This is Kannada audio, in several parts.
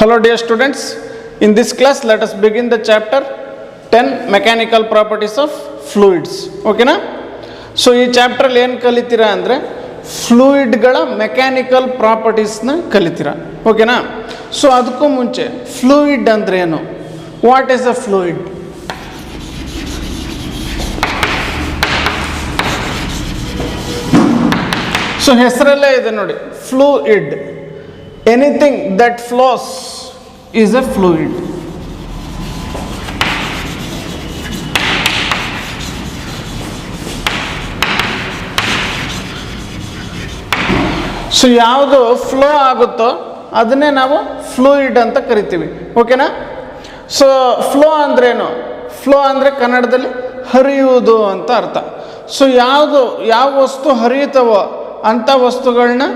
Hello dear students, in this class let us begin the chapter 10 mechanical properties of fluids. Okay na? So ಈ ಚಾಪ್ಟರ್ ಏನು ಕಲಿತೀರಾ ಅಂದರೆ ಫ್ಲೂಯಿಡ್ಗಳ ಮೆಕ್ಯಾನಿಕಲ್ ಪ್ರಾಪರ್ಟೀಸ್ನ ಕಲಿತೀರಾ. ಓಕೆನಾ? ಸೊ ಅದಕ್ಕೂ ಮುಂಚೆ ಫ್ಲೂಯಿಡ್ ಅಂದರೆ ಏನು, what is a fluid? So ಹೆಸರಲ್ಲೇ ಇದೆ ನೋಡಿ, fluid. Anything that flows is a fluid. So ಯಾವುದು ಫ್ಲೋ ಆಗುತ್ತೋ ಅದನ್ನೇ ನಾವು ಫ್ಲೂಯಿಡ್ ಅಂತ ಕರಿತೀವಿ. ಓಕೆನಾ? ಸೊ ಫ್ಲೋ ಅಂದ್ರೇನು? ಫ್ಲೋ ಅಂದರೆ ಕನ್ನಡದಲ್ಲಿ ಹರಿಯುವುದು ಅಂತ ಅರ್ಥ. ಸೊ ಯಾವ ವಸ್ತು ಹರಿಯುತ್ತವೋ ಅಂಥ ವಸ್ತುಗಳನ್ನ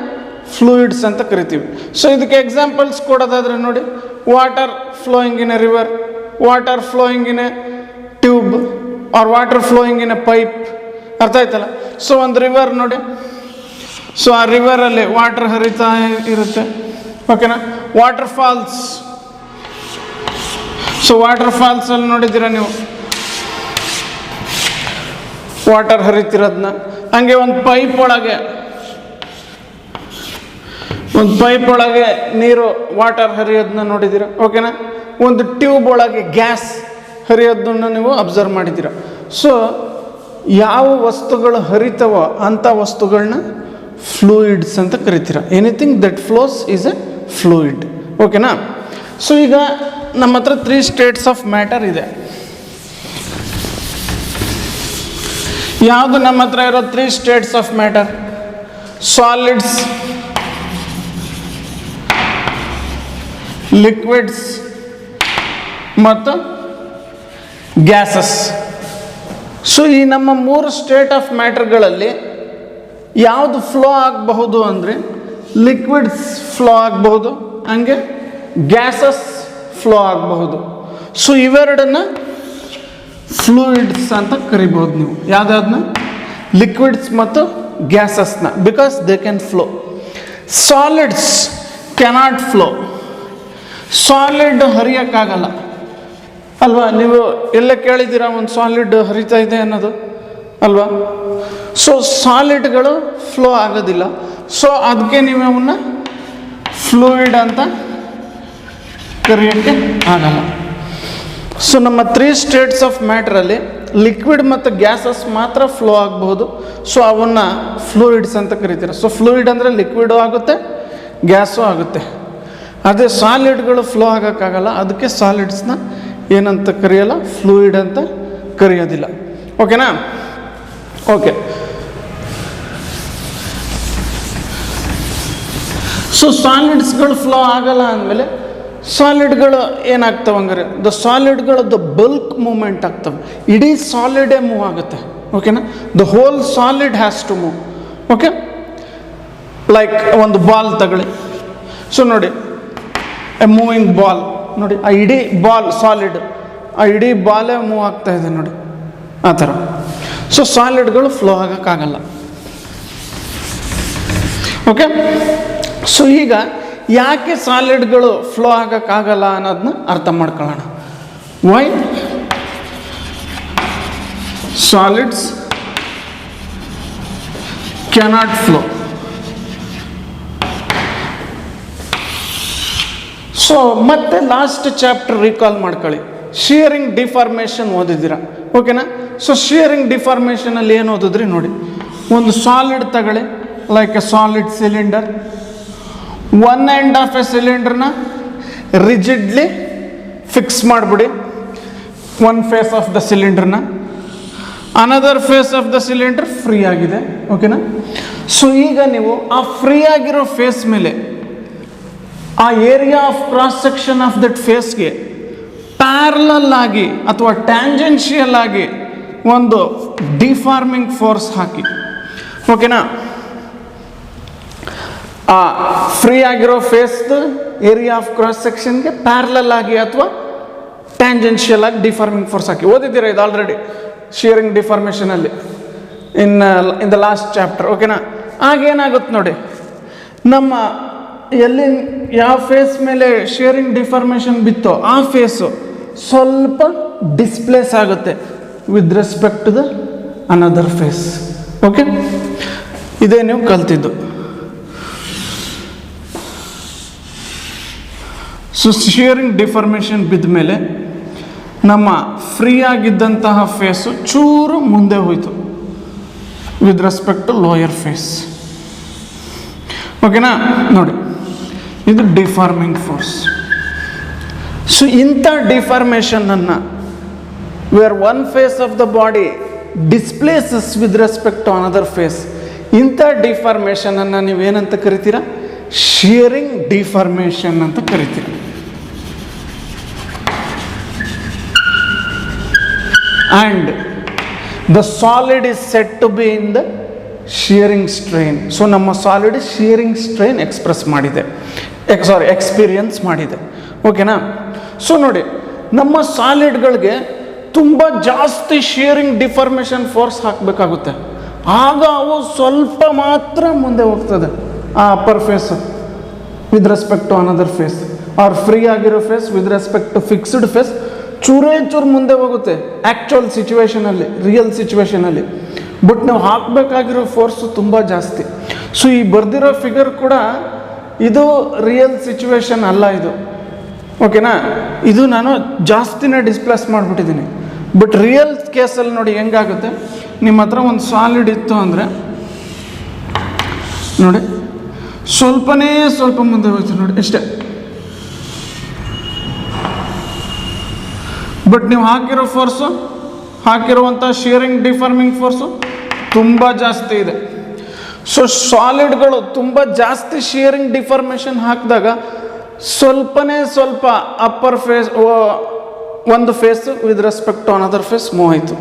ಫ್ಲೂಯಿಡ್ಸ್ ಅಂತ ಕರಿತೀವಿ. ಸೊ ಇದಕ್ಕೆ ಎಕ್ಸಾಂಪಲ್ಸ್ ಕೊಡೋದಾದರೆ ನೋಡಿ, water flowing in a river, water flowing in a tube or water flowing in a pipe. ಅರ್ಥ ಆಯ್ತಲ್ಲ? ಸೊ ಒಂದು ರಿವರ್ ನೋಡಿ, ಸೊ ಆ ರಿವರಲ್ಲಿ ವಾಟರ್ ಹರಿತಾ ಇರುತ್ತೆ. ಓಕೆನಾ? ವಾಟರ್ ಫಾಲ್ಸ್, ಸೊ ವಾಟರ್ ಫಾಲ್ಸಲ್ಲಿ ನೋಡಿದ್ದೀರಾ ನೀವು ವಾಟರ್ ಹರಿತಿರೋದನ್ನ. ಹಂಗೆ ಒಂದು ಪೈಪ್ ಒಳಗೆ ನೀರು ವಾಟರ್ ಹರಿಯೋದನ್ನ ನೋಡಿದ್ದೀರಾ. ಓಕೆನಾ? ಒಂದು ಟ್ಯೂಬ್ ಒಳಗೆ ಗ್ಯಾಸ್ ಹರಿಯೋದನ್ನ ನೀವು ಅಬ್ಸರ್ವ್ ಮಾಡಿದ್ದೀರ. ಸೊ ಯಾವ ವಸ್ತುಗಳು ಹರಿತವೋ ಅಂಥ ವಸ್ತುಗಳನ್ನ ಫ್ಲೂಯಿಡ್ಸ್ ಅಂತ ಕರಿತೀರ. Anything that flows is a fluid. ಓಕೆನಾ? ಸೊ ಈಗ ನಮ್ಮ ಹತ್ರ 3 ಸ್ಟೇಟ್ಸ್ ಆಫ್ ಮ್ಯಾಟರ್ ಇದೆ. ಯಾವುದು ನಮ್ಮ ಹತ್ರ ಇರೋ 3 States of matter? Solids, liquids ಮತ್ತು ಗ್ಯಾಸಸ್. ಸೊ ಈ ನಮ್ಮ 3 ಸ್ಟೇಟ್ ಆಫ್ ಮ್ಯಾಟರ್ಗಳಲ್ಲಿ ಯಾವುದು ಫ್ಲೋ ಆಗಬಹುದು ಅಂದರೆ ಲಿಕ್ವಿಡ್ಸ್ ಫ್ಲೋ ಆಗಬಹುದು, ಹಂಗೆ ಗ್ಯಾಸಸ್ ಫ್ಲೋ ಆಗಬಹುದು. ಸೊ ಇವೆರಡನ್ನ ಫ್ಲೂಯಿಡ್ಸ್ ಅಂತ ಕರಿಬೋದು ನೀವು. ಯಾವುದಾದನ್ನ? ಲಿಕ್ವಿಡ್ಸ್ ಮತ್ತು ಗ್ಯಾಸಸ್ನ, because they can flow. Solids cannot flow. Solid ಹರಿಯೋಕ್ಕಾಗಲ್ಲ ಅಲ್ವಾ? ನೀವು ಎಲ್ಲ ಕೇಳಿದ್ದೀರಾ ಒಂದು ಸಾಲಿಡ್ ಹರಿತಾ ಇದೆ ಅನ್ನೋದು ಅಲ್ವಾ? ಸೊ ಸಾಲಿಡ್ಗಳು ಫ್ಲೋ ಆಗೋದಿಲ್ಲ. ಸೊ ಅದಕ್ಕೆ ನೀವು ಅವನ್ನ ಫ್ಲೂಯಿಡ್ ಅಂತ ಕರೆಯೋಕ್ಕೆ ಆಗಲ್ಲ. ಸೊ ನಮ್ಮ 3 ಸ್ಟೇಟ್ಸ್ ಆಫ್ ಮ್ಯಾಟ್ರಲ್ಲಿ ಲಿಕ್ವಿಡ್ ಮತ್ತು ಗ್ಯಾಸಸ್ ಮಾತ್ರ ಫ್ಲೋ ಆಗಬಹುದು. ಸೊ ಅವನ್ನ ಫ್ಲೂಯಿಡ್ಸ್ ಅಂತ ಕರಿತೀರ. ಸೊ ಫ್ಲೂಯಿಡ್ ಅಂದರೆ ಲಿಕ್ವಿಡು ಆಗುತ್ತೆ, ಗ್ಯಾಸು ಆಗುತ್ತೆ. ಅದೇ ಸಾಲಿಡ್ಗಳು ಫ್ಲೋ ಆಗೋಕ್ಕಾಗಲ್ಲ, ಅದಕ್ಕೆ ಸಾಲಿಡ್ಸ್ನ ಏನಂತ ಕರೆಯಲ್ಲ, ಫ್ಲೂಯಿಡ್ ಅಂತ ಕರೆಯೋದಿಲ್ಲ. ಓಕೆನಾ? ಓಕೆ. ಸೊ ಸಾಲಿಡ್ಸ್ಗಳು ಫ್ಲೋ ಆಗಲ್ಲ ಅಂದಮೇಲೆ ಸಾಲಿಡ್ಗಳು ಏನಾಗ್ತವೆ ಹಂಗಾರೆ? ದ ಸಾಲಿಡ್ಗಳದ್ದು ಬಲ್ಕ್ ಮೂವ್ಮೆಂಟ್ ಆಗ್ತವೆ. ಇಡೀ ಸಾಲಿಡೇ ಮೂವ್ ಆಗುತ್ತೆ. ಓಕೆನಾ? The whole solid has to move. Okay? Like ಒಂದು ಬಾಲ್ ತಗೊಳ್ಳಿ. ಸೊ ನೋಡಿ, ಎ ಮೂವಿಂಗ್ ಬಾಲ್ ನೋಡಿ, ಆ ಇಡೀ ಬಾಲ್ ಸಾಲಿಡ್, ಆ ಇಡೀ ಬಾಲೇ ಮೂವ್ ಆಗ್ತಾ ಇದೆ ನೋಡಿ, ಆ ಥರ. ಸೊ ಸಾಲಿಡ್ಗಳು ಫ್ಲೋ ಆಗೋಕ್ಕಾಗಲ್ಲ. ಓಕೆ? ಸೊ ಈಗ ಯಾಕೆ ಸಾಲಿಡ್ಗಳು ಫ್ಲೋ ಆಗೋಕ್ಕಾಗಲ್ಲ ಅನ್ನೋದನ್ನ ಅರ್ಥ ಮಾಡ್ಕೊಳ್ಳೋಣ. Why solids cannot flow? So ಮತ್ತೆ ಲಾಸ್ಟ್ ಚಾಪ್ಟರ್ ರೀಕಾಲ್ ಮಾಡ್ಕೊಳ್ಳಿ. ಶಿಯರಿಂಗ್ ಡಿಫಾರ್ಮೇಷನ್ ಓದಿದ್ದೀರಾ. ಓಕೆನಾ? ಸೊ ಶಿಯರಿಂಗ್ ಡಿಫಾರ್ಮೇಷನಲ್ಲಿ ಏನು ಓದಿದ್ರಿ ನೋಡಿ, ಒಂದು ಸಾಲಿಡ್ ತಗೊಳ್ಳಿ, like a solid cylinder. One end of a ಸಿಲಿಂಡರ್ನ ರಿಜಿಡ್ಲಿ ಫಿಕ್ಸ್ ಮಾಡಿಬಿಡಿ, ಒನ್ ಫೇಸ್ ಆಫ್ ದ ಸಿಲಿಂಡರ್ನ. Another face of the cylinder free ಆಗಿದೆ. ಓಕೆನಾ? ಸೊ ಈಗ ನೀವು ಆ ಫ್ರೀ ಆಗಿರೋ ಫೇಸ್ ಮೇಲೆ ಆ area of cross section of that ಫೇಸ್ಗೆ ಪ್ಯಾರಲಲ್ ಆಗಿ ಅಥವಾ ಟ್ಯಾಂಜೆನ್ಷಿಯಲ್ ಆಗಿ ಒಂದು ಡಿಫಾರ್ಮಿಂಗ್ ಫೋರ್ಸ್ ಹಾಕಿ. ಓಕೆನಾ? ಆ ಫ್ರೀ ಆಗಿರೋ ಫೇಸ್ದು ಏರಿಯಾ ಆಫ್ ಕ್ರಾಸ್ ಸೆಕ್ಷನ್ಗೆ ಪ್ಯಾರಲಲ್ ಆಗಿ ಅಥವಾ ಟ್ಯಾಂಜೆನ್ಷಿಯಲ್ ಆಗಿ ಡಿಫಾರ್ಮಿಂಗ್ ಫೋರ್ಸ್ ಹಾಕಿ. ಓದಿದ್ದೀರಾ ಇದು ಆಲ್ರೆಡಿ ಶಿಯರಿಂಗ್ ಡಿಫಾರ್ಮೇಷನಲ್ಲಿ ಇನ್ ದ ಲಾಸ್ಟ್ ಚಾಪ್ಟರ್. ಓಕೆನಾ? ಆಗೇನಾಗುತ್ತೆ ನೋಡಿ, ನಮ್ಮ ಎಲ್ಲಿ ಯಾವ ಫೇಸ್ ಮೇಲೆ ಶಿಯರಿಂಗ್ ಡಿಫಾರ್ಮೇಷನ್ ಬಿತ್ತೋ ಆ ಫೇಸು ಸ್ವಲ್ಪ ಡಿಸ್ಪ್ಲೇಸ್ ಆಗುತ್ತೆ with respect to the another face. Okay, ಇದೇ ನೀವು ಕಲ್ತಿದ್ದು. ಸೊ ಶಿಯರಿಂಗ್ ಡಿಫಾರ್ಮೇಷನ್ ಬಿದ್ದ ಮೇಲೆ ನಮ್ಮ ಫ್ರೀ ಆಗಿದ್ದಂತಹ ಫೇಸು ಚೂರು ಮುಂದೆ ಹೋಯಿತು with respect to lower face. ಓಕೆನಾ? ನೋಡಿ, ಇದು ಡಿಫಾರ್ಮಿಂಗ್ ಫೋರ್ಸ್. ಸೊ ಇಂಥ ಡಿಫಾರ್ಮೇಷನನ್ನು where one face of the body displaces with respect to another face, ಇಂಥ ಡಿಫಾರ್ಮೇಷನನ್ನು ನೀವೇನಂತ ಕರಿತೀರ? ಶಿಯರಿಂಗ್ ಡಿಫಾರ್ಮೇಷನ್ ಅಂತ ಕರಿತೀರ. And the solid is set to be in the shearing strain. So ನಮ್ಮ ಸಾಲಿಡ್ ಶಿಯರಿಂಗ್ ಸ್ಟ್ರೈನ್ ಎಕ್ಸ್ಪ್ರೆಸ್ ಮಾಡಿದೆ, ಎಕ್ಸ್ಪೀರಿಯನ್ಸ್ ಮಾಡಿದೆ. ಓಕೆನಾ? ಸೊ ನೋಡಿ, ನಮ್ಮ ಸಾಲಿಡ್ಗಳಿಗೆ ತುಂಬ ಜಾಸ್ತಿ ಶಿಯರಿಂಗ್ ಡಿಫಾರ್ಮೇಷನ್ ಫೋರ್ಸ್ ಹಾಕಬೇಕಾಗುತ್ತೆ. ಆಗ ಅವು ಸ್ವಲ್ಪ ಮಾತ್ರ ಮುಂದೆ ಹೋಗ್ತದೆ, ಆ upper face with respect to another face, or free ಆಗಿರೋ face with respect to fixed face ಚೂರೇ ಚೂರು ಮುಂದೆ ಹೋಗುತ್ತೆ ಆ್ಯಕ್ಚುಯಲ್ ಸಿಚುವೇಷನಲ್ಲಿ, ರಿಯಲ್ ಸಿಚುವೇಷನಲ್ಲಿ. ಬಟ್ ನಾವು ಹಾಕಬೇಕಾಗಿರೋ ಫೋರ್ಸು ತುಂಬ ಜಾಸ್ತಿ. ಸೊ ಈ ಬರ್ದಿರೋ ಫಿಗರ್ ಕೂಡ ಇದು ರಿಯಲ್ ಸಿಚುವೇಶನ್ ಅಲ್ಲ ಇದು. ಓಕೆನಾ? ಇದು ನಾನು ಜಾಸ್ತಿನೇ ಡಿಸ್ಪ್ಲೇಸ್ ಮಾಡಿಬಿಟ್ಟಿದ್ದೀನಿ. ಬಟ್ ರಿಯಲ್ ಕೇಸಲ್ಲಿ ನೋಡಿ ಹೆಂಗಾಗುತ್ತೆ, ನಿಮ್ಮ ಹತ್ರ ಒಂದು ಸಾಲಿಡ್ ಇತ್ತು ಅಂದರೆ ನೋಡಿ ಸ್ವಲ್ಪನೇ ಸ್ವಲ್ಪ ಮುಂದೆ ಹೋಯ್ತು ನೋಡಿ ಇಷ್ಟೇ. ಬಟ್ ನೀವು ಹಾಕಿರೋ ಫೋರ್ಸು, ಹಾಕಿರುವಂಥ ಶಿಯರಿಂಗ್ ಡಿಫಾರ್ಮಿಂಗ್ ಫೋರ್ಸು ತುಂಬ ಜಾಸ್ತಿ ಇದೆ. ಸೊ ಸಾಲಿಡ್ಗಳು ತುಂಬ ಜಾಸ್ತಿ ಶಿಯರಿಂಗ್ ಡಿಫಾರ್ಮೇಷನ್ ಹಾಕಿದಾಗ ಸ್ವಲ್ಪನೇ ಸ್ವಲ್ಪ ಅಪ್ಪರ್ ಫೇಸ್, ಒಂದು face with respect to another face move ಆಯಿತು.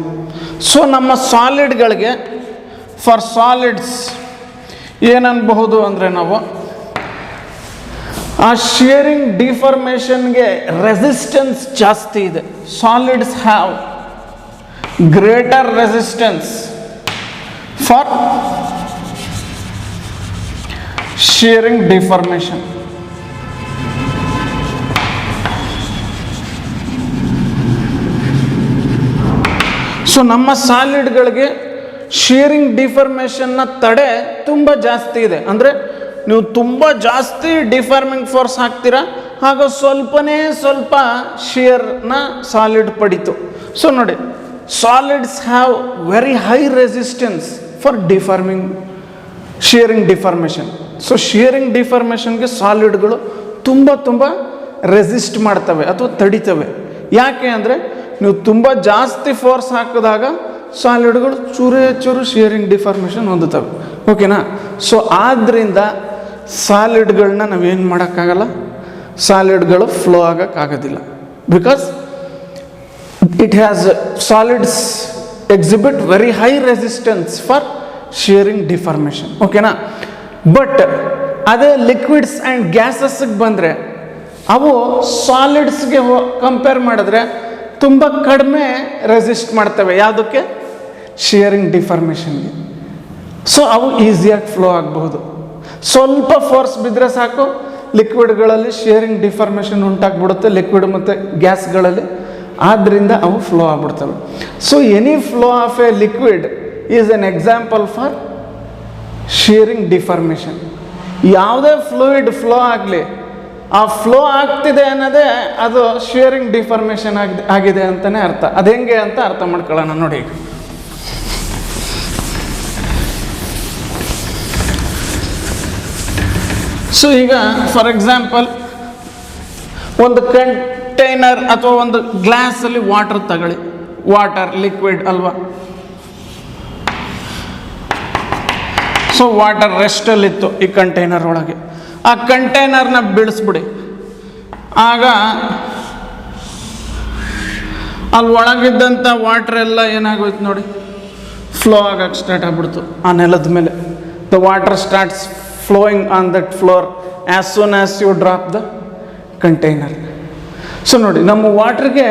ಸೊ ನಮ್ಮ ಸಾಲಿಡ್ಗಳಿಗೆ, ಫಾರ್ ಸಾಲಿಡ್ಸ್ ಏನನ್ಬಹುದು ಅಂದರೆ ನಾವು ಆ ಶಿಯರಿಂಗ್ ಡಿಫಾರ್ಮೇಷನ್ಗೆ ರೆಸಿಸ್ಟೆನ್ಸ್ ಜಾಸ್ತಿ ಇದೆ. Solids have greater resistance for shearing deformation. So ನಮ್ಮ ಸಾಲಿಡ್ಗಳಿಗೆ ಶಿಯರಿಂಗ್ ಡಿಫಾರ್ಮೇಷನ್ನ ತಡೆ ತುಂಬ ಜಾಸ್ತಿ ಇದೆ. ಅಂದರೆ ನೀವು ತುಂಬ ಜಾಸ್ತಿ ಡಿಫಾರ್ಮಿಂಗ್ ಫೋರ್ಸ್ ಹಾಕ್ತೀರಾ, ಆಗ ಸ್ವಲ್ಪನೇ ಸ್ವಲ್ಪ ಶಿಯರ್ನ ಸಾಲಿಡ್ ಪಡಿತು. ಸೊ ನೋಡಿ, solids have very high resistance for deforming shearing deformation. So shearing ಡಿಫಾರ್ಮೇಷನ್ಗೆ ಸಾಲಿಡ್ಗಳು ತುಂಬ ರೆಸಿಸ್ಟ್ ಮಾಡ್ತವೆ ಅಥವಾ ತಡಿತವೆ. ಯಾಕೆ ಅಂದರೆ ನೀವು ತುಂಬ ಜಾಸ್ತಿ ಫೋರ್ಸ್ ಹಾಕಿದಾಗ ಸಾಲಿಡ್ಗಳು ಚೂರೇ ಚೂರು ಶಿಯರಿಂಗ್ ಡಿಫಾರ್ಮೇಷನ್ ಹೊಂದುತ್ತವೆ. ಓಕೆನಾ? ಸೊ ಆದ್ದರಿಂದ ಸಾಲಿಡ್ಗಳನ್ನ ನಾವೇನು ಮಾಡೋಕ್ಕಾಗಲ್ಲ, ಸಾಲಿಡ್ಗಳು ಫ್ಲೋ ಆಗೋಕ್ಕಾಗೋದಿಲ್ಲ. Because it has solids exhibit very high resistance for shearing deformation. ಓಕೆನಾ? ಬಟ್ ಅದೇ ಲಿಕ್ವಿಡ್ಸ್ ಆ್ಯಂಡ್ ಗ್ಯಾಸಸ್ಗೆ ಬಂದರೆ ಅವು ಸಾಲಿಡ್ಸ್ಗೆ ಕಂಪೇರ್ ಮಾಡಿದ್ರೆ ತುಂಬ ಕಡಿಮೆ ರೆಸಿಸ್ಟ್ ಮಾಡ್ತವೆ. ಯಾವುದಕ್ಕೆ? ಶಿಯರಿಂಗ್ ಡಿಫಾರ್ಮೇಷನ್ಗೆ. ಸೊ ಅವು ಈಸಿಯಾಗಿ ಫ್ಲೋ ಆಗಬಹುದು. ಸ್ವಲ್ಪ ಫೋರ್ಸ್ ಬಿದ್ದರೆ ಸಾಕು, ಲಿಕ್ವಿಡ್ಗಳಲ್ಲಿ ಶಿಯರಿಂಗ್ ಡಿಫಾರ್ಮೇಷನ್ ಉಂಟಾಗ್ಬಿಡುತ್ತೆ, ಲಿಕ್ವಿಡ್ ಮತ್ತು ಗ್ಯಾಸ್ಗಳಲ್ಲಿ. ಆದ್ದರಿಂದ ಅವು ಫ್ಲೋ ಆಗ್ಬಿಡ್ತವೆ. So any flow of a liquid is an example for shearing deformation. ಯಾವುದೇ ಫ್ಲೂಯಿಡ್ ಫ್ಲೋ ಆಗಲಿ, ಆ ಫ್ಲೋ ಆಗ್ತಿದೆ ಅನ್ನೋದೇ ಅದು ಶಿಯರಿಂಗ್ ಡಿಫಾರ್ಮೇಷನ್ ಆಗಿದೆ ಅಂತಲೇ ಅರ್ಥ. ಅದು ಹೆಂಗೆ ಅಂತ ಅರ್ಥ ಮಾಡ್ಕೊಳ್ಳೋಣ ನೋಡಿ. ಈಗ ಸೊ ಈಗ ಫಾರ್ ಎಕ್ಸಾಂಪಲ್ ಒಂದು ಕಂಟೈನರ್ ಅಥವಾ ಒಂದು ಗ್ಲಾಸಲ್ಲಿ ವಾಟರ್ ತಗೊಳ್ಳಿ. ವಾಟರ್ ಲಿಕ್ವಿಡ್ ಅಲ್ವಾ? ಸೊ ವಾಟರ್ ರೆಸ್ಟಲ್ಲಿತ್ತು ಈ ಕಂಟೈನರ್ ಒಳಗೆ. ಆ ಕಂಟೈನರ್ನ ಬಿಡಿಸ್ಬಿಡಿ. ಆಗ ಅಲ್ಲಿ ಒಳಗಿದ್ದಂಥ ವಾಟರ್ ಎಲ್ಲ ಏನಾಗೋಯ್ತು ನೋಡಿ, ಫ್ಲೋ ಆಗಕ್ಕೆ ಸ್ಟಾರ್ಟ್ ಆಗ್ಬಿಡ್ತು ಆ ನೆಲದ ಮೇಲೆ. The water starts flowing on that floor as soon as you drop the container. So ನೋಡಿ, ನಮ್ಮ ವಾಟರ್ಗೆ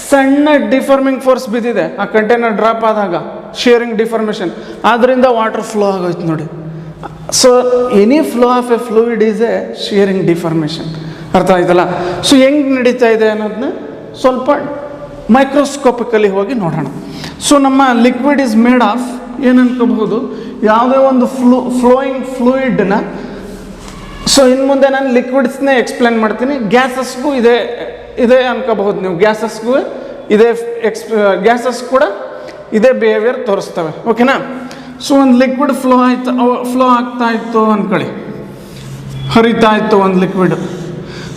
ಸಣ್ಣ ಡಿಫಾರ್ಮಿಂಗ್ ಫೋರ್ಸ್ ಬಿದ್ದಿದೆ ಆ ಕಂಟೈನರ್ ಡ್ರಾಪ್ ಆದಾಗ, ಶಿಯರಿಂಗ್ ಡಿಫಾರ್ಮೇಷನ್. ಆದ್ದರಿಂದ ವಾಟರ್ ಫ್ಲೋ ಆಗೋಯ್ತು ನೋಡಿ. So any flow of A fluid is A shearing deformation. ಅರ್ಥ ಆಯ್ತಲ್ಲ? ಸೊ ಹೆಂಗೆ ನಡೀತಾ ಇದೆ ಅನ್ನೋದನ್ನ ಸ್ವಲ್ಪ ಮೈಕ್ರೋಸ್ಕೋಪಿಕಲಿ ಹೋಗಿ ನೋಡೋಣ. ಸೊ ನಮ್ಮ ಲಿಕ್ವಿಡ್ ಈಸ್ ಮೇಡ್ ಆಫ್ ಏನು ಅನ್ಕೋಬಹುದು, ಯಾವುದೇ ಒಂದು ಫ್ಲೋಯಿಂಗ್ ಫ್ಲೂಯಿಡ್ನ, ಸೊ ಇನ್ನು ಮುಂದೆ ನಾನು ಲಿಕ್ವಿಡ್ಸ್ನೇ ಎಕ್ಸ್ಪ್ಲೇನ್ ಮಾಡ್ತೀನಿ. ಗ್ಯಾಸಸ್ಗೂ ಇದೇ ಅನ್ಕೋಬಹುದು ನೀವು, ಗ್ಯಾಸಸ್ಗೂ ಗ್ಯಾಸಸ್ ಕೂಡ ಇದೇ ಬಿಹೇವಿಯರ್ ತೋರಿಸ್ತವೆ. ಓಕೆನಾ? ಸೊ ಒಂದು ಲಿಕ್ವಿಡ್ ಫ್ಲೋ ಆಗ್ತಾ ಇತ್ತು ಅಂದ್ಕೊಳ್ಳಿ, ಹರಿತಾ ಇತ್ತು ಒಂದು ಲಿಕ್ವಿಡ್.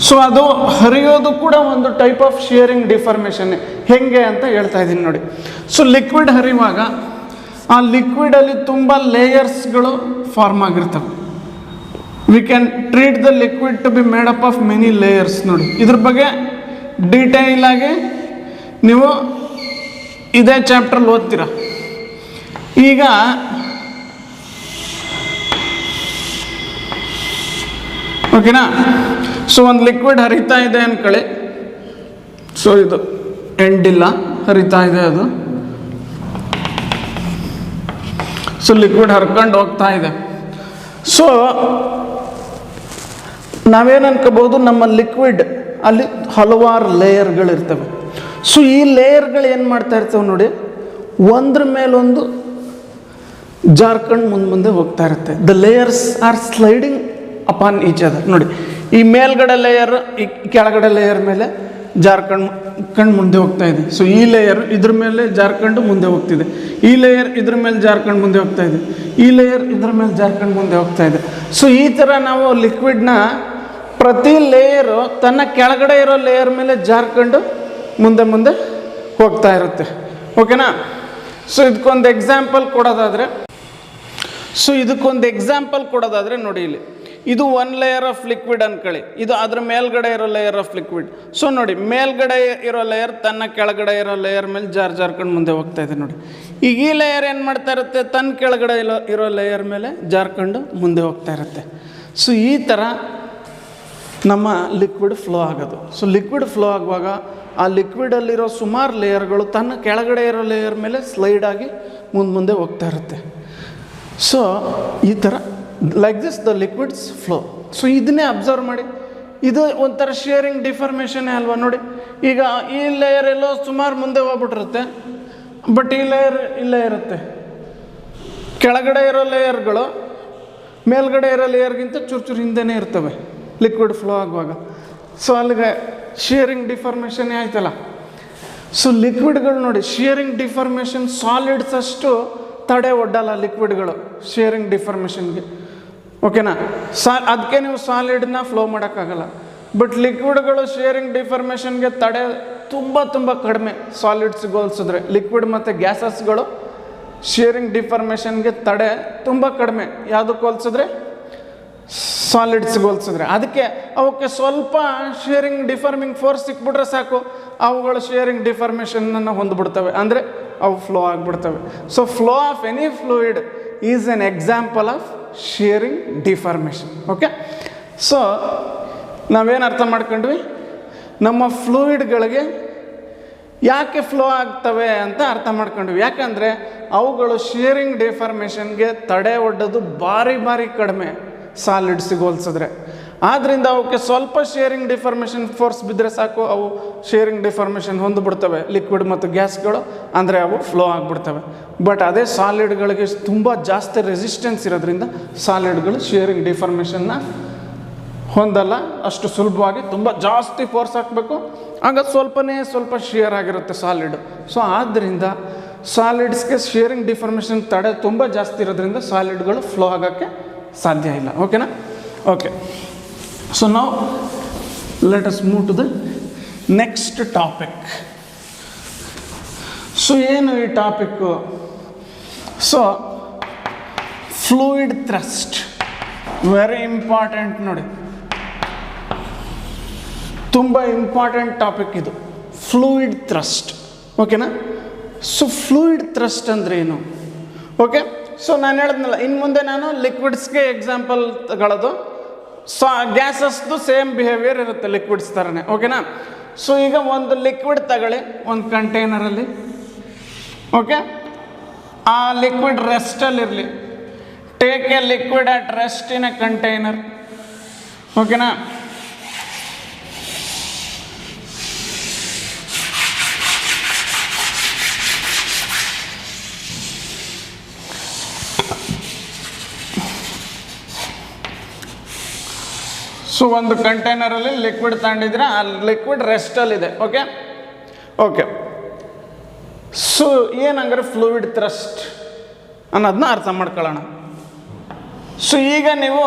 ಸೊ ಅದು ಹರಿಯೋದು ಕೂಡ ಒಂದು ಟೈಪ್ ಆಫ್ ಶಿಯರಿಂಗ್ ಡಿಫಾರ್ಮೇಷನ್. ಹೆಂಗೆ ಅಂತ ಹೇಳ್ತಾ ಇದ್ದೀನಿ ನೋಡಿ. ಸೊ ಲಿಕ್ವಿಡ್ ಹರಿಯುವಾಗ ಆ ಲಿಕ್ವಿಡಲ್ಲಿ ತುಂಬ ಲೇಯರ್ಸ್ಗಳು ಫಾರ್ಮ್ ಆಗಿರ್ತವೆ. We can treat the liquid to be made up of many layers. ನೋಡಿ, ಇದ್ರ ಬಗ್ಗೆ ಡೀಟೇಲ್ ಆಗಿ ನೀವು ಇದೇ ಚಾಪ್ಟ್ರಲ್ಲಿ ಓದ್ತೀರ. ಈಗ ಓಕೆನಾ? ಸೊ ಒಂದು ಲಿಕ್ವಿಡ್ ಹರಿತಾ ಇದೆ ಅಂದ್ಕೊಳ್ಳಿ. ಸೊ ಇದು ಎಂಡ್ ಇಲ್ಲ, ಹರಿತಾ ಇದೆ ಅದು. ಸೊ ಲಿಕ್ವಿಡ್ ಹರ್ಕೊಂಡು ಹೋಗ್ತಾ ಇದೆ. ಸೊ ನಾವೇನು ಅನ್ಕೋಬಹುದು, ನಮ್ಮ ಲಿಕ್ವಿಡ್ ಅಲ್ಲಿ ಹಲವಾರು ಲೇಯರ್ಗಳಿರ್ತವೆ. ಸೊ ಈ ಲೇಯರ್ಗಳು ಏನು ಮಾಡ್ತಾ ಇರ್ತವೆ ನೋಡಿ, ಒಂದ್ರ ಮೇಲೊಂದು ಜಾರ್ಕೊಂಡು ಮುಂದೆ ಹೋಗ್ತಾ ಇರುತ್ತೆ. The layers R sliding upon each other. ನೋಡಿ, ಈ ಮೇಲ್ಗಡೆ ಲೇಯರ್ ಈ ಕೆಳಗಡೆ ಲೇಯರ್ ಮೇಲೆ ಜಾರ್ಕೊಂಡು ಮುಂದೆ ಹೋಗ್ತಾ ಇದೆ. ಸೊ ಈ ಲೇಯರ್ ಇದ್ರ ಮೇಲೆ ಜಾರ್ಕೊಂಡು ಮುಂದೆ ಹೋಗ್ತಿದೆ, ಈ ಲೇಯರ್ ಇದ್ರ ಮೇಲೆ ಜಾರ್ಕೊಂಡು ಮುಂದೆ ಹೋಗ್ತಾ ಇದೆ, ಈ ಲೇಯರ್ ಇದ್ರ ಮೇಲೆ ಜಾರ್ಕೊಂಡು ಮುಂದೆ ಹೋಗ್ತಾ ಇದೆ. ಸೊ ಈ ಥರ ನಾವು ಲಿಕ್ವಿಡ್ನ ಪ್ರತಿ ಲೇಯರು ತನ್ನ ಕೆಳಗಡೆ ಇರೋ ಲೇಯರ್ ಮೇಲೆ ಜಾರ್ಕೊಂಡು ಮುಂದೆ ಹೋಗ್ತಾ ಇರುತ್ತೆ. ಓಕೆನಾ? ಸೊ ಇದಕ್ಕೊಂದು ಎಕ್ಸಾಂಪಲ್ ಕೊಡೋದಾದರೆ ನೋಡಿ, ಇಲ್ಲಿ ಇದು ಒನ್ ಲೇಯರ್ ಆಫ್ ಲಿಕ್ವಿಡ್ ಅನ್ಕೊಳ್ಳಿ, ಇದು ಅದ್ರ ಮೇಲ್ಗಡೆ ಇರೋ ಲೇಯರ್ ಆಫ್ ಲಿಕ್ವಿಡ್. ಸೊ ನೋಡಿ, ಮೇಲ್ಗಡೆ ಇರೋ ಲೇಯರ್ ತನ್ನ ಕೆಳಗಡೆ ಇರೋ ಲೇಯರ್ ಮೇಲೆ ಜಾರ್ಕೊಂಡು ಮುಂದೆ ಹೋಗ್ತಾ ಇದೆ. ನೋಡಿ, ಈಗ ಈ ಲೇಯರ್ ಏನು ಮಾಡ್ತಾ ಇರುತ್ತೆ, ತನ್ನ ಕೆಳಗಡೆ ಇರೋ ಲೇಯರ್ ಮೇಲೆ ಜಾರ್ಕೊಂಡು ಮುಂದೆ ಹೋಗ್ತಾ ಇರುತ್ತೆ. ಸೊ ಈ ಥರ ನಮ್ಮ ಲಿಕ್ವಿಡ್ ಫ್ಲೋ ಆಗೋದು. ಸೊ ಲಿಕ್ವಿಡ್ ಫ್ಲೋ ಆಗುವಾಗ ಆ ಲಿಕ್ವಿಡಲ್ಲಿರೋ ಸುಮಾರು ಲೇಯರ್ಗಳು ತನ್ನ ಕೆಳಗಡೆ ಇರೋ ಲೇಯರ್ ಮೇಲೆ ಸ್ಲೈಡ್ ಆಗಿ ಮುಂದೆ ಹೋಗ್ತಾ ಇರುತ್ತೆ. ಸೊ ಈ ಥರ like this the liquids flow. So ಇದನ್ನೇ ಅಬ್ಸರ್ವ್ ಮಾಡಿ, ಇದು ಒಂಥರ ಶಿಯರಿಂಗ್ ಡಿಫಾರ್ಮೇಷನ್ನೇ ಅಲ್ವಾ? ನೋಡಿ, ಈಗ ಈ ಲೇಯರ್ ಎಲ್ಲೋ ಸುಮಾರು ಮುಂದೆ ಹೋಗ್ಬಿಟ್ಟಿರುತ್ತೆ, ಬಟ್ ಈ ಲೇಯರ್ ಇಲ್ಲೇ ಇರುತ್ತೆ. ಕೆಳಗಡೆ ಇರೋ ಲೇಯರ್ಗಳು ಮೇಲ್ಗಡೆ ಇರೋ ಲೇಯರ್ಗಿಂತ ಚೂರು ಹಿಂದೆನೇ ಇರ್ತವೆ ಲಿಕ್ವಿಡ್ ಫ್ಲೋ ಆಗುವಾಗ. ಸೊ ಅಲ್ಲಿಗೆ ಶಿಯರಿಂಗ್ ಡಿಫಾರ್ಮೇಷನ್ ಆಯ್ತಲ್ಲ. ಸೊ ಲಿಕ್ವಿಡ್ಗಳು ನೋಡಿ, ಶಿಯರಿಂಗ್ ಡಿಫಾರ್ಮೇಷನ್ ಸಾಲಿಡ್ಸ್ ಅಷ್ಟು ತಡೆ ಒಡ್ಡಲ್ಲ ಲಿಕ್ವಿಡ್ಗಳು ಶಿಯರಿಂಗ್ ಡಿಫಾರ್ಮೇಷನ್ಗೆ. ಓಕೆನಾ? ಅದಕ್ಕೆ ನೀವು ಸಾಲಿಡ್ನ ಫ್ಲೋ ಮಾಡೋಕ್ಕಾಗಲ್ಲ. ಬಟ್ ಲಿಕ್ವಿಡ್ಗಳು ಶಿಯರಿಂಗ್ ಡಿಫಾರ್ಮೇಷನ್ಗೆ ತಡೆ ತುಂಬ ಕಡಿಮೆ. ಸಾಲಿಡ್ಸ್ಗೆ ಹೋಲಿಸಿದ್ರೆ ಲಿಕ್ವಿಡ್ ಮತ್ತು ಗ್ಯಾಸಸ್ಗಳು ಶಿಯರಿಂಗ್ ಡಿಫಾರ್ಮೇಷನ್ಗೆ ತಡೆ ತುಂಬ ಕಡಿಮೆ. ಯಾವುದಕ್ಕೆ ಹೋಲಿಸಿದ್ರೆ? ಸಾಲಿಡ್ಸ್ಗೆ ಹೋಲಿಸಿದ್ರೆ. ಅದಕ್ಕೆ ಅವಕ್ಕೆ ಸ್ವಲ್ಪ ಶಿಯರಿಂಗ್ ಡಿಫಾರ್ಮಿಂಗ್ ಫೋರ್ಸ್ ಸಿಕ್ಬಿಟ್ರೆ ಸಾಕು, ಅವುಗಳು ಶಿಯರಿಂಗ್ ಡಿಫಾರ್ಮೇಷನನ್ನು ಹೊಂದ್ಬಿಡ್ತವೆ, ಅಂದರೆ ಅವು ಫ್ಲೋ ಆಗಿಬಿಡ್ತವೆ. So flow of any fluid is an example of shearing deformation. Okay? So ನಾವೇನು ಅರ್ಥ ಮಾಡ್ಕೊಂಡ್ವಿ, ನಮ್ಮ ಫ್ಲೂಯಿಡ್ಗಳಿಗೆ ಯಾಕೆ ಫ್ಲೋ ಆಗ್ತವೆ ಅಂತ ಅರ್ಥ ಮಾಡ್ಕೊಂಡ್ವಿ. ಯಾಕಂದರೆ ಅವುಗಳು ಶಿಯರಿಂಗ್ ಡಿಫಾರ್ಮೇಷನ್ಗೆ ತಡೆ ಒಡ್ಡೋದು ಭಾರಿ ಕಡಿಮೆ ಸಾಲಿಡ್ಸಿಗೆ ಹೋಲಿಸಿದ್ರೆ. ಆದ್ದರಿಂದ ಅವಕ್ಕೆ ಸ್ವಲ್ಪ ಶಿಯರಿಂಗ್ ಡಿಫಾರ್ಮೇಷನ್ ಫೋರ್ಸ್ ಬಿದ್ದರೆ ಸಾಕು, ಅವು ಶಿಯರಿಂಗ್ ಡಿಫಾರ್ಮೇಷನ್ ಹೊಂದ್ಬಿಡ್ತವೆ ಲಿಕ್ವಿಡ್ ಮತ್ತು ಗ್ಯಾಸ್ಗಳು, ಅಂದರೆ ಅವು ಫ್ಲೋ ಆಗಿಬಿಡ್ತವೆ. ಬಟ್ ಅದೇ ಸಾಲಿಡ್ಗಳಿಗೆ ತುಂಬ ಜಾಸ್ತಿ ರೆಸಿಸ್ಟೆನ್ಸ್ ಇರೋದ್ರಿಂದ ಸಾಲಿಡ್ಗಳು ಶಿಯರಿಂಗ್ ಡಿಫಾರ್ಮೇಷನ್ನ ಹೊಂದಲ್ಲ ಅಷ್ಟು ಸುಲಭವಾಗಿ. ತುಂಬ ಜಾಸ್ತಿ ಫೋರ್ಸ್ ಹಾಕಬೇಕು, ಆಗ ಸ್ವಲ್ಪ ಶಿಯರ್ ಆಗಿರುತ್ತೆ ಸಾಲಿಡ್. ಸೊ ಆದ್ದರಿಂದ ಸಾಲಿಡ್ಸ್ಗೆ ಶಿಯರಿಂಗ್ ಡಿಫಾರ್ಮೇಷನ್ ತಡೆ ತುಂಬ ಜಾಸ್ತಿ ಇರೋದ್ರಿಂದ ಸಾಲಿಡ್ಗಳು ಫ್ಲೋ ಆಗೋಕ್ಕೆ ಸಾಧ್ಯ ಇಲ್ಲ. ಓಕೆನಾ? ಓಕೆ. ಸೊ ನಾವು let us move to the next topic. So ಏನು ಈ topic? So fluid thrust very important ನೋಡಿ, ತುಂಬ ಇಂಪಾರ್ಟೆಂಟ್ ಟಾಪಿಕ್ ಇದು, ಫ್ಲೂಯಿಡ್ ಥ್ರಸ್ಟ್. ಓಕೆನಾ? ಸೊ ಫ್ಲೂಯಿಡ್ ಥ್ರಸ್ಟ್ ಅಂದರೆ ಏನು? ಓಕೆ. ಸೊ ನಾನು ಹೇಳಿದ್ನಲ್ಲ, ಇನ್ನು ಮುಂದೆ ನಾನು ಲಿಕ್ವಿಡ್ಸ್ಗೆ ಎಕ್ಸಾಂಪಲ್ ತಗೊಳ್ಳೋದು. ಗ್ಯಾಸಸ್ದು ಸೇಮ್ ಬಿಹೇವಿಯರ್ ಇರುತ್ತೆ ಲಿಕ್ವಿಡ್ಸ್ ಥರನೇ. ಓಕೆನಾ? ಸೊ ಈಗ ಒಂದು ಲಿಕ್ವಿಡ್ ತಗೊಳ್ಳಿ ಒಂದು ಕಂಟೈನರಲ್ಲಿ. ಓಕೆ? ಆ ಲಿಕ್ವಿಡ್ ರೆಸ್ಟಲ್ಲಿರಲಿ. Take a liquid at rest in a container. ಓಕೆನಾ? ಸೊ ಒಂದು ಕಂಟೈನರಲ್ಲಿ ಲಿಕ್ವಿಡ್ ತಗೊಂಡಿದ್ರೆ ಆ ಲಿಕ್ವಿಡ್ ರೆಸ್ಟಲ್ಲಿದೆ. Okay okay. ಸೊ ಏನಂದ್ರೆ ಫ್ಲೂಯಿಡ್ ಥ್ರಸ್ಟ್ ಅನ್ನೋದನ್ನ ಅರ್ಥ ಮಾಡ್ಕೊಳ್ಳೋಣ. ಸೊ ಈಗ ನೀವು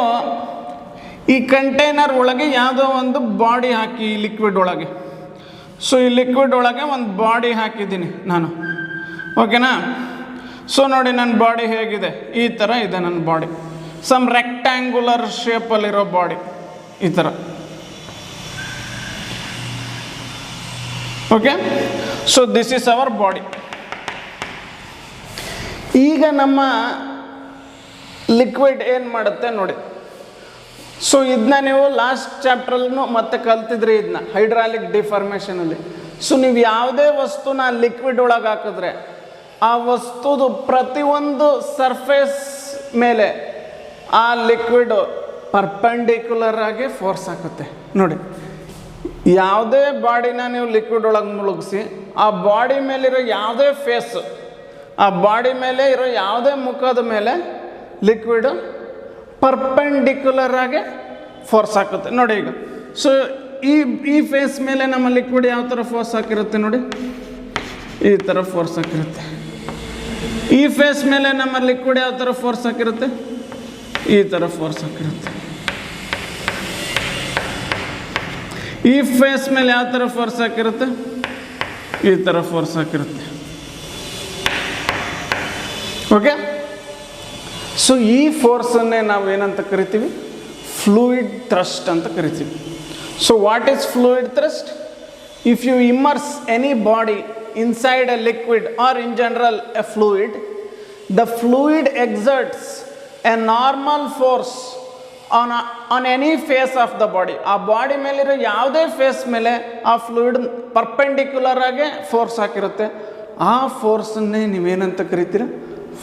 ಈ ಕಂಟೈನರ್ ಒಳಗೆ ಯಾವುದೋ ಒಂದು ಬಾಡಿ ಹಾಕಿ ಈ ಲಿಕ್ವಿಡ್ ಒಳಗೆ. ಸೊ ಈ ಲಿಕ್ವಿಡ್ ಒಳಗೆ ಒಂದು ಬಾಡಿ ಹಾಕಿದ್ದೀನಿ ನಾನು. ಓಕೆನಾ? ಸೊ ನೋಡಿ ನನ್ನ ಬಾಡಿ ಹೇಗಿದೆ, ಈ ಥರ ಇದೆ ನನ್ನ ಬಾಡಿ. ಸಮ್ ರೆಕ್ಟ್ಯಾಂಗ್ಯುಲರ್ ಶೇಪಲ್ಲಿರೋ ಬಾಡಿ ಈ ಥರ. Okay. So this is our body. ಈಗ ನಮ್ಮ ಲಿಕ್ವಿಡ್ ಏನು ಮಾಡುತ್ತೆ ನೋಡಿ. ಸೊ ಇದನ್ನ ನೀವು ಲಾಸ್ಟ್ ಚಾಪ್ಟ್ರಲ್ಲೂ ಮತ್ತೆ ಕಲ್ತಿದ್ರಿ ಇದನ್ನ, ಹೈಡ್ರಾಲಿಕ್ ಡಿಫಾರ್ಮೇಷನಲ್ಲಿ. ಸೊ ನೀವು ಯಾವುದೇ ವಸ್ತುನ ಲಿಕ್ವಿಡ್ ಒಳಗೆ ಹಾಕಿದ್ರೆ ಆ ವಸ್ತುದು ಪ್ರತಿಯೊಂದು ಸರ್ಫೇಸ್ ಮೇಲೆ ಆ ಲಿಕ್ವಿಡ್ ಪರ್ಪೆಂಡಿಕ್ಯುಲರ್ ಆಗಿ ಫೋರ್ಸ್ ಹಾಕುತ್ತೆ ನೋಡಿ. ಯಾವುದೇ ಬಾಡಿನ ನೀವು ಲಿಕ್ವಿಡ್ ಒಳಗೆ ಮುಳುಗಿಸಿ ಆ ಬಾಡಿ ಮೇಲಿರೋ ಯಾವುದೇ ಫೇಸ್, ಆ ಬಾಡಿ ಮೇಲೆ ಇರೋ ಯಾವುದೇ ಮುಖದ ಮೇಲೆ ಲಿಕ್ವಿಡು ಪರ್ಪೆಂಡಿಕ್ಯುಲರ್ ಆಗಿ ಫೋರ್ಸ್ ಹಾಕುತ್ತೆ ನೋಡಿ. ಈಗ ಸೊ ಈ ಫೇಸ್ ಮೇಲೆ ನಮ್ಮ ಲಿಕ್ವಿಡ್ ಯಾವ ಥರ ಫೋರ್ಸ್ ಹಾಕಿರುತ್ತೆ ನೋಡಿ, ಈ ಥರ ಫೋರ್ಸ್ ಹಾಕಿರುತ್ತೆ. ಈ ಫೇಸ್ ಮೇಲೆ ನಮ್ಮ ಲಿಕ್ವಿಡ್ ಯಾವ ಥರ ಫೋರ್ಸ್ ಹಾಕಿರುತ್ತೆ, ಈ ಥರ ಫೋರ್ಸ್ ಹಾಕಿರುತ್ತೆ. ಈ ಫೇಸ್ ಮೇಲೆ ಯಾವ ಥರ ಫೋರ್ಸ್ ಹಾಕಿರುತ್ತೆ, ಈ ಥರ ಫೋರ್ಸ್ ಹಾಕಿರುತ್ತೆ. ಓಕೆ. ಸೊ ಈ ಫೋರ್ಸನ್ನೇ ನಾವು ಏನಂತ ಕರಿತೀವಿ, ಫ್ಲೂಯಿಡ್ ಥ್ರಸ್ಟ್ ಅಂತ ಕರಿತೀವಿ. So what is fluid thrust? If you immerse any body inside a liquid or in general a fluid, the fluid exerts a normal force on any face of the body. ಆ ಬಾಡಿ ಮೇಲಿರೋ ಯಾವುದೇ ಫೇಸ್ ಮೇಲೆ ಆ ಫ್ಲೂಯಿಡ್ ಪರ್ಪೆಂಡಿಕ್ಯುಲರ್ ಆಗಿ ಫೋರ್ಸ್ ಹಾಕಿರುತ್ತೆ. ಆ ಫೋರ್ಸನ್ನೇ ನೀವೇನಂತ ಕರಿತೀರ,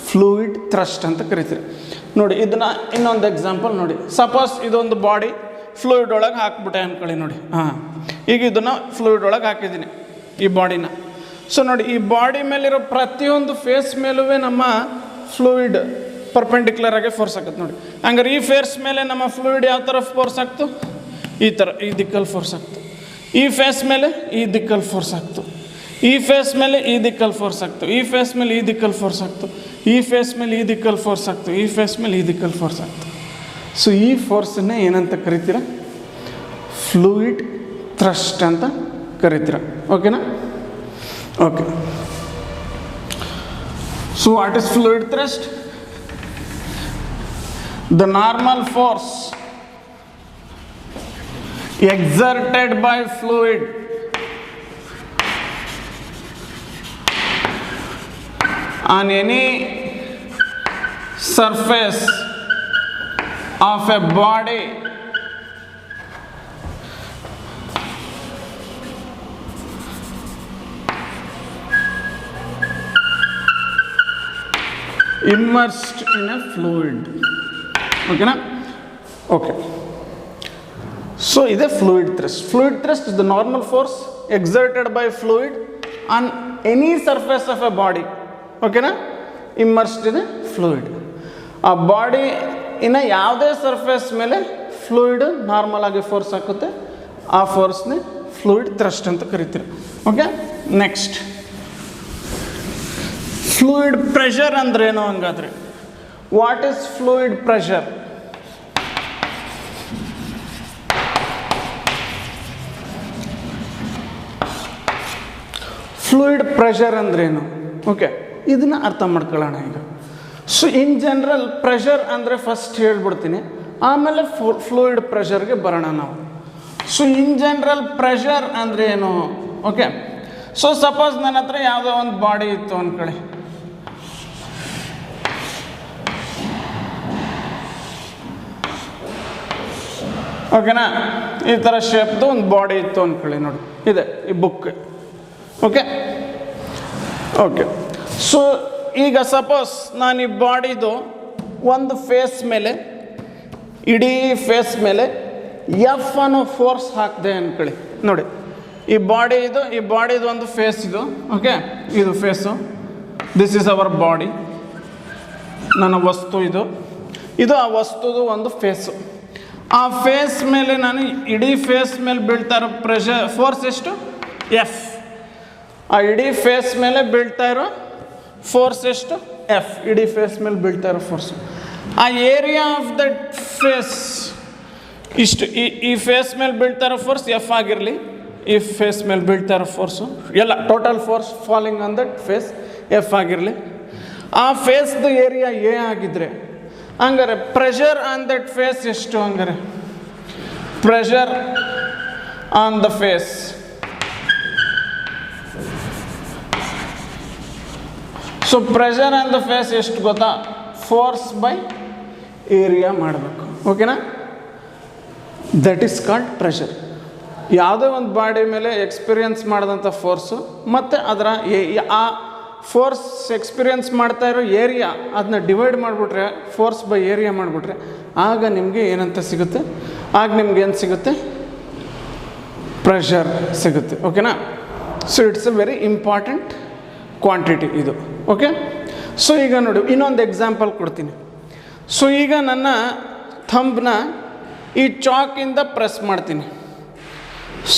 ಫ್ಲೂಯಿಡ್ ಥ್ರಸ್ಟ್ ಅಂತ ಕರಿತೀರಿ ನೋಡಿ. ಇದನ್ನ ಇನ್ನೊಂದು ಎಕ್ಸಾಂಪಲ್ ನೋಡಿ. ಸಪೋಸ್ ಇದೊಂದು ಬಾಡಿ ಫ್ಲೂಯಿಡ್ ಒಳಗೆ ಹಾಕ್ಬಿಟ್ಟೆ ಅಂದ್ಕೊಳ್ಳಿ ನೋಡಿ. ಈಗ ಇದನ್ನು ಫ್ಲೂಯಿಡ್ ಒಳಗೆ ಹಾಕಿದ್ದೀನಿ ಈ ಬಾಡಿನ. ಸೊ ನೋಡಿ, ಈ ಬಾಡಿ ಮೇಲಿರೋ ಪ್ರತಿಯೊಂದು ಫೇಸ್ ಮೇಲೂ ನಮ್ಮ ಫ್ಲೂಯಿಡ್ ಪರ್ಪೆಂಡಿಕ್ಯುಲರ್ ಆಗಿ ಫೋರ್ಸ್ ಆಗುತ್ತೆ ನೋಡಿ. ಹಂಗಾರೆ ಈ ಫೇಸ್ ಮೇಲೆ ನಮ್ಮ ಫ್ಲೂಯಿಡ್ ಯಾವ ಥರ ಫೋರ್ಸ್ ಆಗ್ತು, ಈ ಥರ ಈ ದಿಕ್ಕಲ್ಲಿ ಫೋರ್ಸ್ ಆಗ್ತು. ಈ ಫೇಸ್ ಮೇಲೆ ಈ ದಿಕ್ಕಲ್ಲಿ ಫೋರ್ಸ್ ಆಗ್ತು. ಈ ಫೇಸ್ ಮೇಲೆ ಈ ದಿಕ್ಕಲ್ಲಿ ಫೋರ್ಸ್ ಆಗ್ತು. ಈ ಫೇಸ್ ಮೇಲೆ ಈ ದಿಕ್ಕಲ್ಲಿ ಫೋರ್ಸ್ ಆಗ್ತು. ಈ ಫೇಸ್ ಮೇಲೆ ಈ ದಿಕ್ಕಲ್ಲಿ ಫೋರ್ಸ್ ಆಗ್ತು. ಈ ಫೇಸ್ ಮೇಲೆ ಈ ದಿಕ್ಕಲ್ಲಿ ಫೋರ್ಸ್ ಆಗ್ತು. ಸೊ ಈ ಫೋರ್ಸನ್ನೇ ಏನಂತ ಕರಿತೀರ, ಫ್ಲೂಯಿಡ್ ಥ್ರಸ್ಟ್ ಅಂತ ಕರಿತೀರ. ಓಕೆನಾ? Okay. So what is fluid thrust? The normal force exerted by fluid on any surface of a body immersed in a fluid. ಓಕೆನಾ? ಓಕೆ. ಸೊ ಇದೆ fluid thrust. Fluid thrust is the normal force exerted by fluid on any surface of a body. ಓಕೆನಾ? Immersed in a fluid. ಆ ಬಾಡಿ ಇನ್ನು ಯಾವುದೇ ಸರ್ಫೇಸ್ ಮೇಲೆ ಫ್ಲೂಯಿಡ್ ನಾರ್ಮಲ್ ಆಗಿ ಫೋರ್ಸ್ ಹಾಕುತ್ತೆ. ಆ ಫೋರ್ಸ್ನೇ ಫ್ಲೂಯಿಡ್ ಥ್ರಸ್ಟ್ ಅಂತ ಕರಿತೀವಿ. ಓಕೆ. ನೆಕ್ಸ್ಟ್, ಫ್ಲೂಯಿಡ್ ಪ್ರೆಷರ್ ಅಂದ್ರೇನು ಹಂಗಾದ್ರೆ? What is fluid pressure? Fluid pressure ಅಂದ್ರೇನು? ಓಕೆ, ಇದನ್ನ ಅರ್ಥ ಮಾಡ್ಕೊಳ್ಳೋಣ ಈಗ. ಸೊ ಇನ್ ಜನರಲ್ ಪ್ರೆಷರ್ ಅಂದರೆ ಫಸ್ಟ್ ಹೇಳ್ಬಿಡ್ತೀನಿ, ಆಮೇಲೆ ಫ್ಲೂಯಿಡ್ ಪ್ರೆಷರ್ಗೆ ಬರೋಣ ನಾವು. ಸೊ ಇನ್ ಜನರಲ್ ಪ್ರೆಷರ್ ಅಂದರೆ ಏನು? ಓಕೆ. ಸೊ ಸಪೋಸ್ ನನ್ನ ಹತ್ರ ಯಾವುದೋ ಒಂದು ಬಾಡಿ ಇತ್ತು ಅಂದ್ಕೊಳ್ಳಿ. ಓಕೆನಾ? ಈ ಥರ ಶೇಪ್ದು ಒಂದು ಬಾಡಿ ಇತ್ತು ಅಂದ್ಕೊಳ್ಳಿ ನೋಡಿ, ಇದೆ ಈ ಬುಕ್. Okay okay. ಸೊ ಈಗ ಸಪೋಸ್ ನಾನು ಈ ಬಾಡಿದು ಒಂದು ಫೇಸ್ ಮೇಲೆ, ಇಡೀ ಫೇಸ್ ಮೇಲೆ ಎಫ್ ಅನ್ನೋ ಫೋರ್ಸ್ ಹಾಕಿದೆ ಅಂದ್ಕೊಳ್ಳಿ. ನೋಡಿ ಈ ಬಾಡಿದು ಒಂದು ಫೇಸ್ ಇದು, ಓಕೆ, ಇದು face, this is our body, ನನ್ನ ವಸ್ತು ಇದು ಆ ವಸ್ತುದು ಒಂದು ಫೇಸು. ಆ ಫೇಸ್ ಮೇಲೆ ನಾನು ಇಡೀ ಫೇಸ್ ಮೇಲೆ ಬೀಳ್ತಾ ಇರೋ ಫೋರ್ಸ್ ಎಷ್ಟು? ಎಫ್. ಆ ಇಡೀ ಫೇಸ್ ಮೇಲೆ ಬೀಳ್ತಾ ಇರೋ ಫೋರ್ಸ್ ಎಷ್ಟು? ಎಫ್. ಇಡೀ ಫೇಸ್ ಮೇಲೆ ಬೀಳ್ತಾ ಇರೋ ಫೋರ್ಸು. ಆ ಏರಿಯಾ ಆಫ್ ದಟ್ ಫೇಸ್ ಇಷ್ಟು, ಈ ಫೇಸ್ ಮೇಲೆ ಬೀಳ್ತಾ ಇರೋ ಫೋರ್ಸ್ ಎಫ್ ಆಗಿರಲಿ, ಈ ಫೇಸ್ ಮೇಲೆ ಬೀಳ್ತಾ ಇರೋ ಫೋರ್ಸು ಎಲ್ಲ total force falling on that face F ಆಗಿರಲಿ. ಆ ಫೇಸ್ದು ಏರಿಯಾ ಎ ಆಗಿದ್ರೆ ಹಂಗಾರೆ ಪ್ರೆಷರ್ ಆನ್ ದಟ್ ಫೇಸ್ ಎಷ್ಟು? ಹಂಗಾರೆ pressure on the face so pressure on the face ಎಷ್ಟು ಗೊತ್ತಾ? ಫೋರ್ಸ್ ಬೈ ಏರಿಯಾ ಮಾಡಬೇಕು, ಓಕೆನಾ? That is called pressure. ಯಾವುದೇ ಒಂದು ಬಾಡಿ ಮೇಲೆ ಎಕ್ಸ್ಪೀರಿಯನ್ಸ್ ಮಾಡಿದಂಥ ಫೋರ್ಸು ಮತ್ತು ಅದರ ಆ ಫೋರ್ಸ್ ಎಕ್ಸ್ಪೀರಿಯನ್ಸ್ ಮಾಡ್ತಾ ಇರೋ ಏರಿಯಾ ಅದನ್ನ ಡಿವೈಡ್ ಮಾಡಿಬಿಟ್ರೆ, ಫೋರ್ಸ್ ಬೈ ಏರಿಯಾ ಮಾಡಿಬಿಟ್ರೆ, ಆಗ ನಿಮಗೆ ಏನಂತ ಸಿಗುತ್ತೆ? ಆಗ ನಿಮ್ಗೆ ಏನು ಸಿಗುತ್ತೆ? ಪ್ರೆಷರ್ ಸಿಗುತ್ತೆ, ಓಕೆನಾ? So it's A very important quantity ಇದು, ಓಕೆ? ಸೊ ಈಗ ನೋಡಿ ಇನ್ನೊಂದು ಎಕ್ಸಾಂಪಲ್ ಕೊಡ್ತೀನಿ. ಸೊ ಈಗ ನನ್ನ ಥಂಬ್ನ ಈ ಚಾಕಿಂದ ಪ್ರೆಸ್ ಮಾಡ್ತೀನಿ.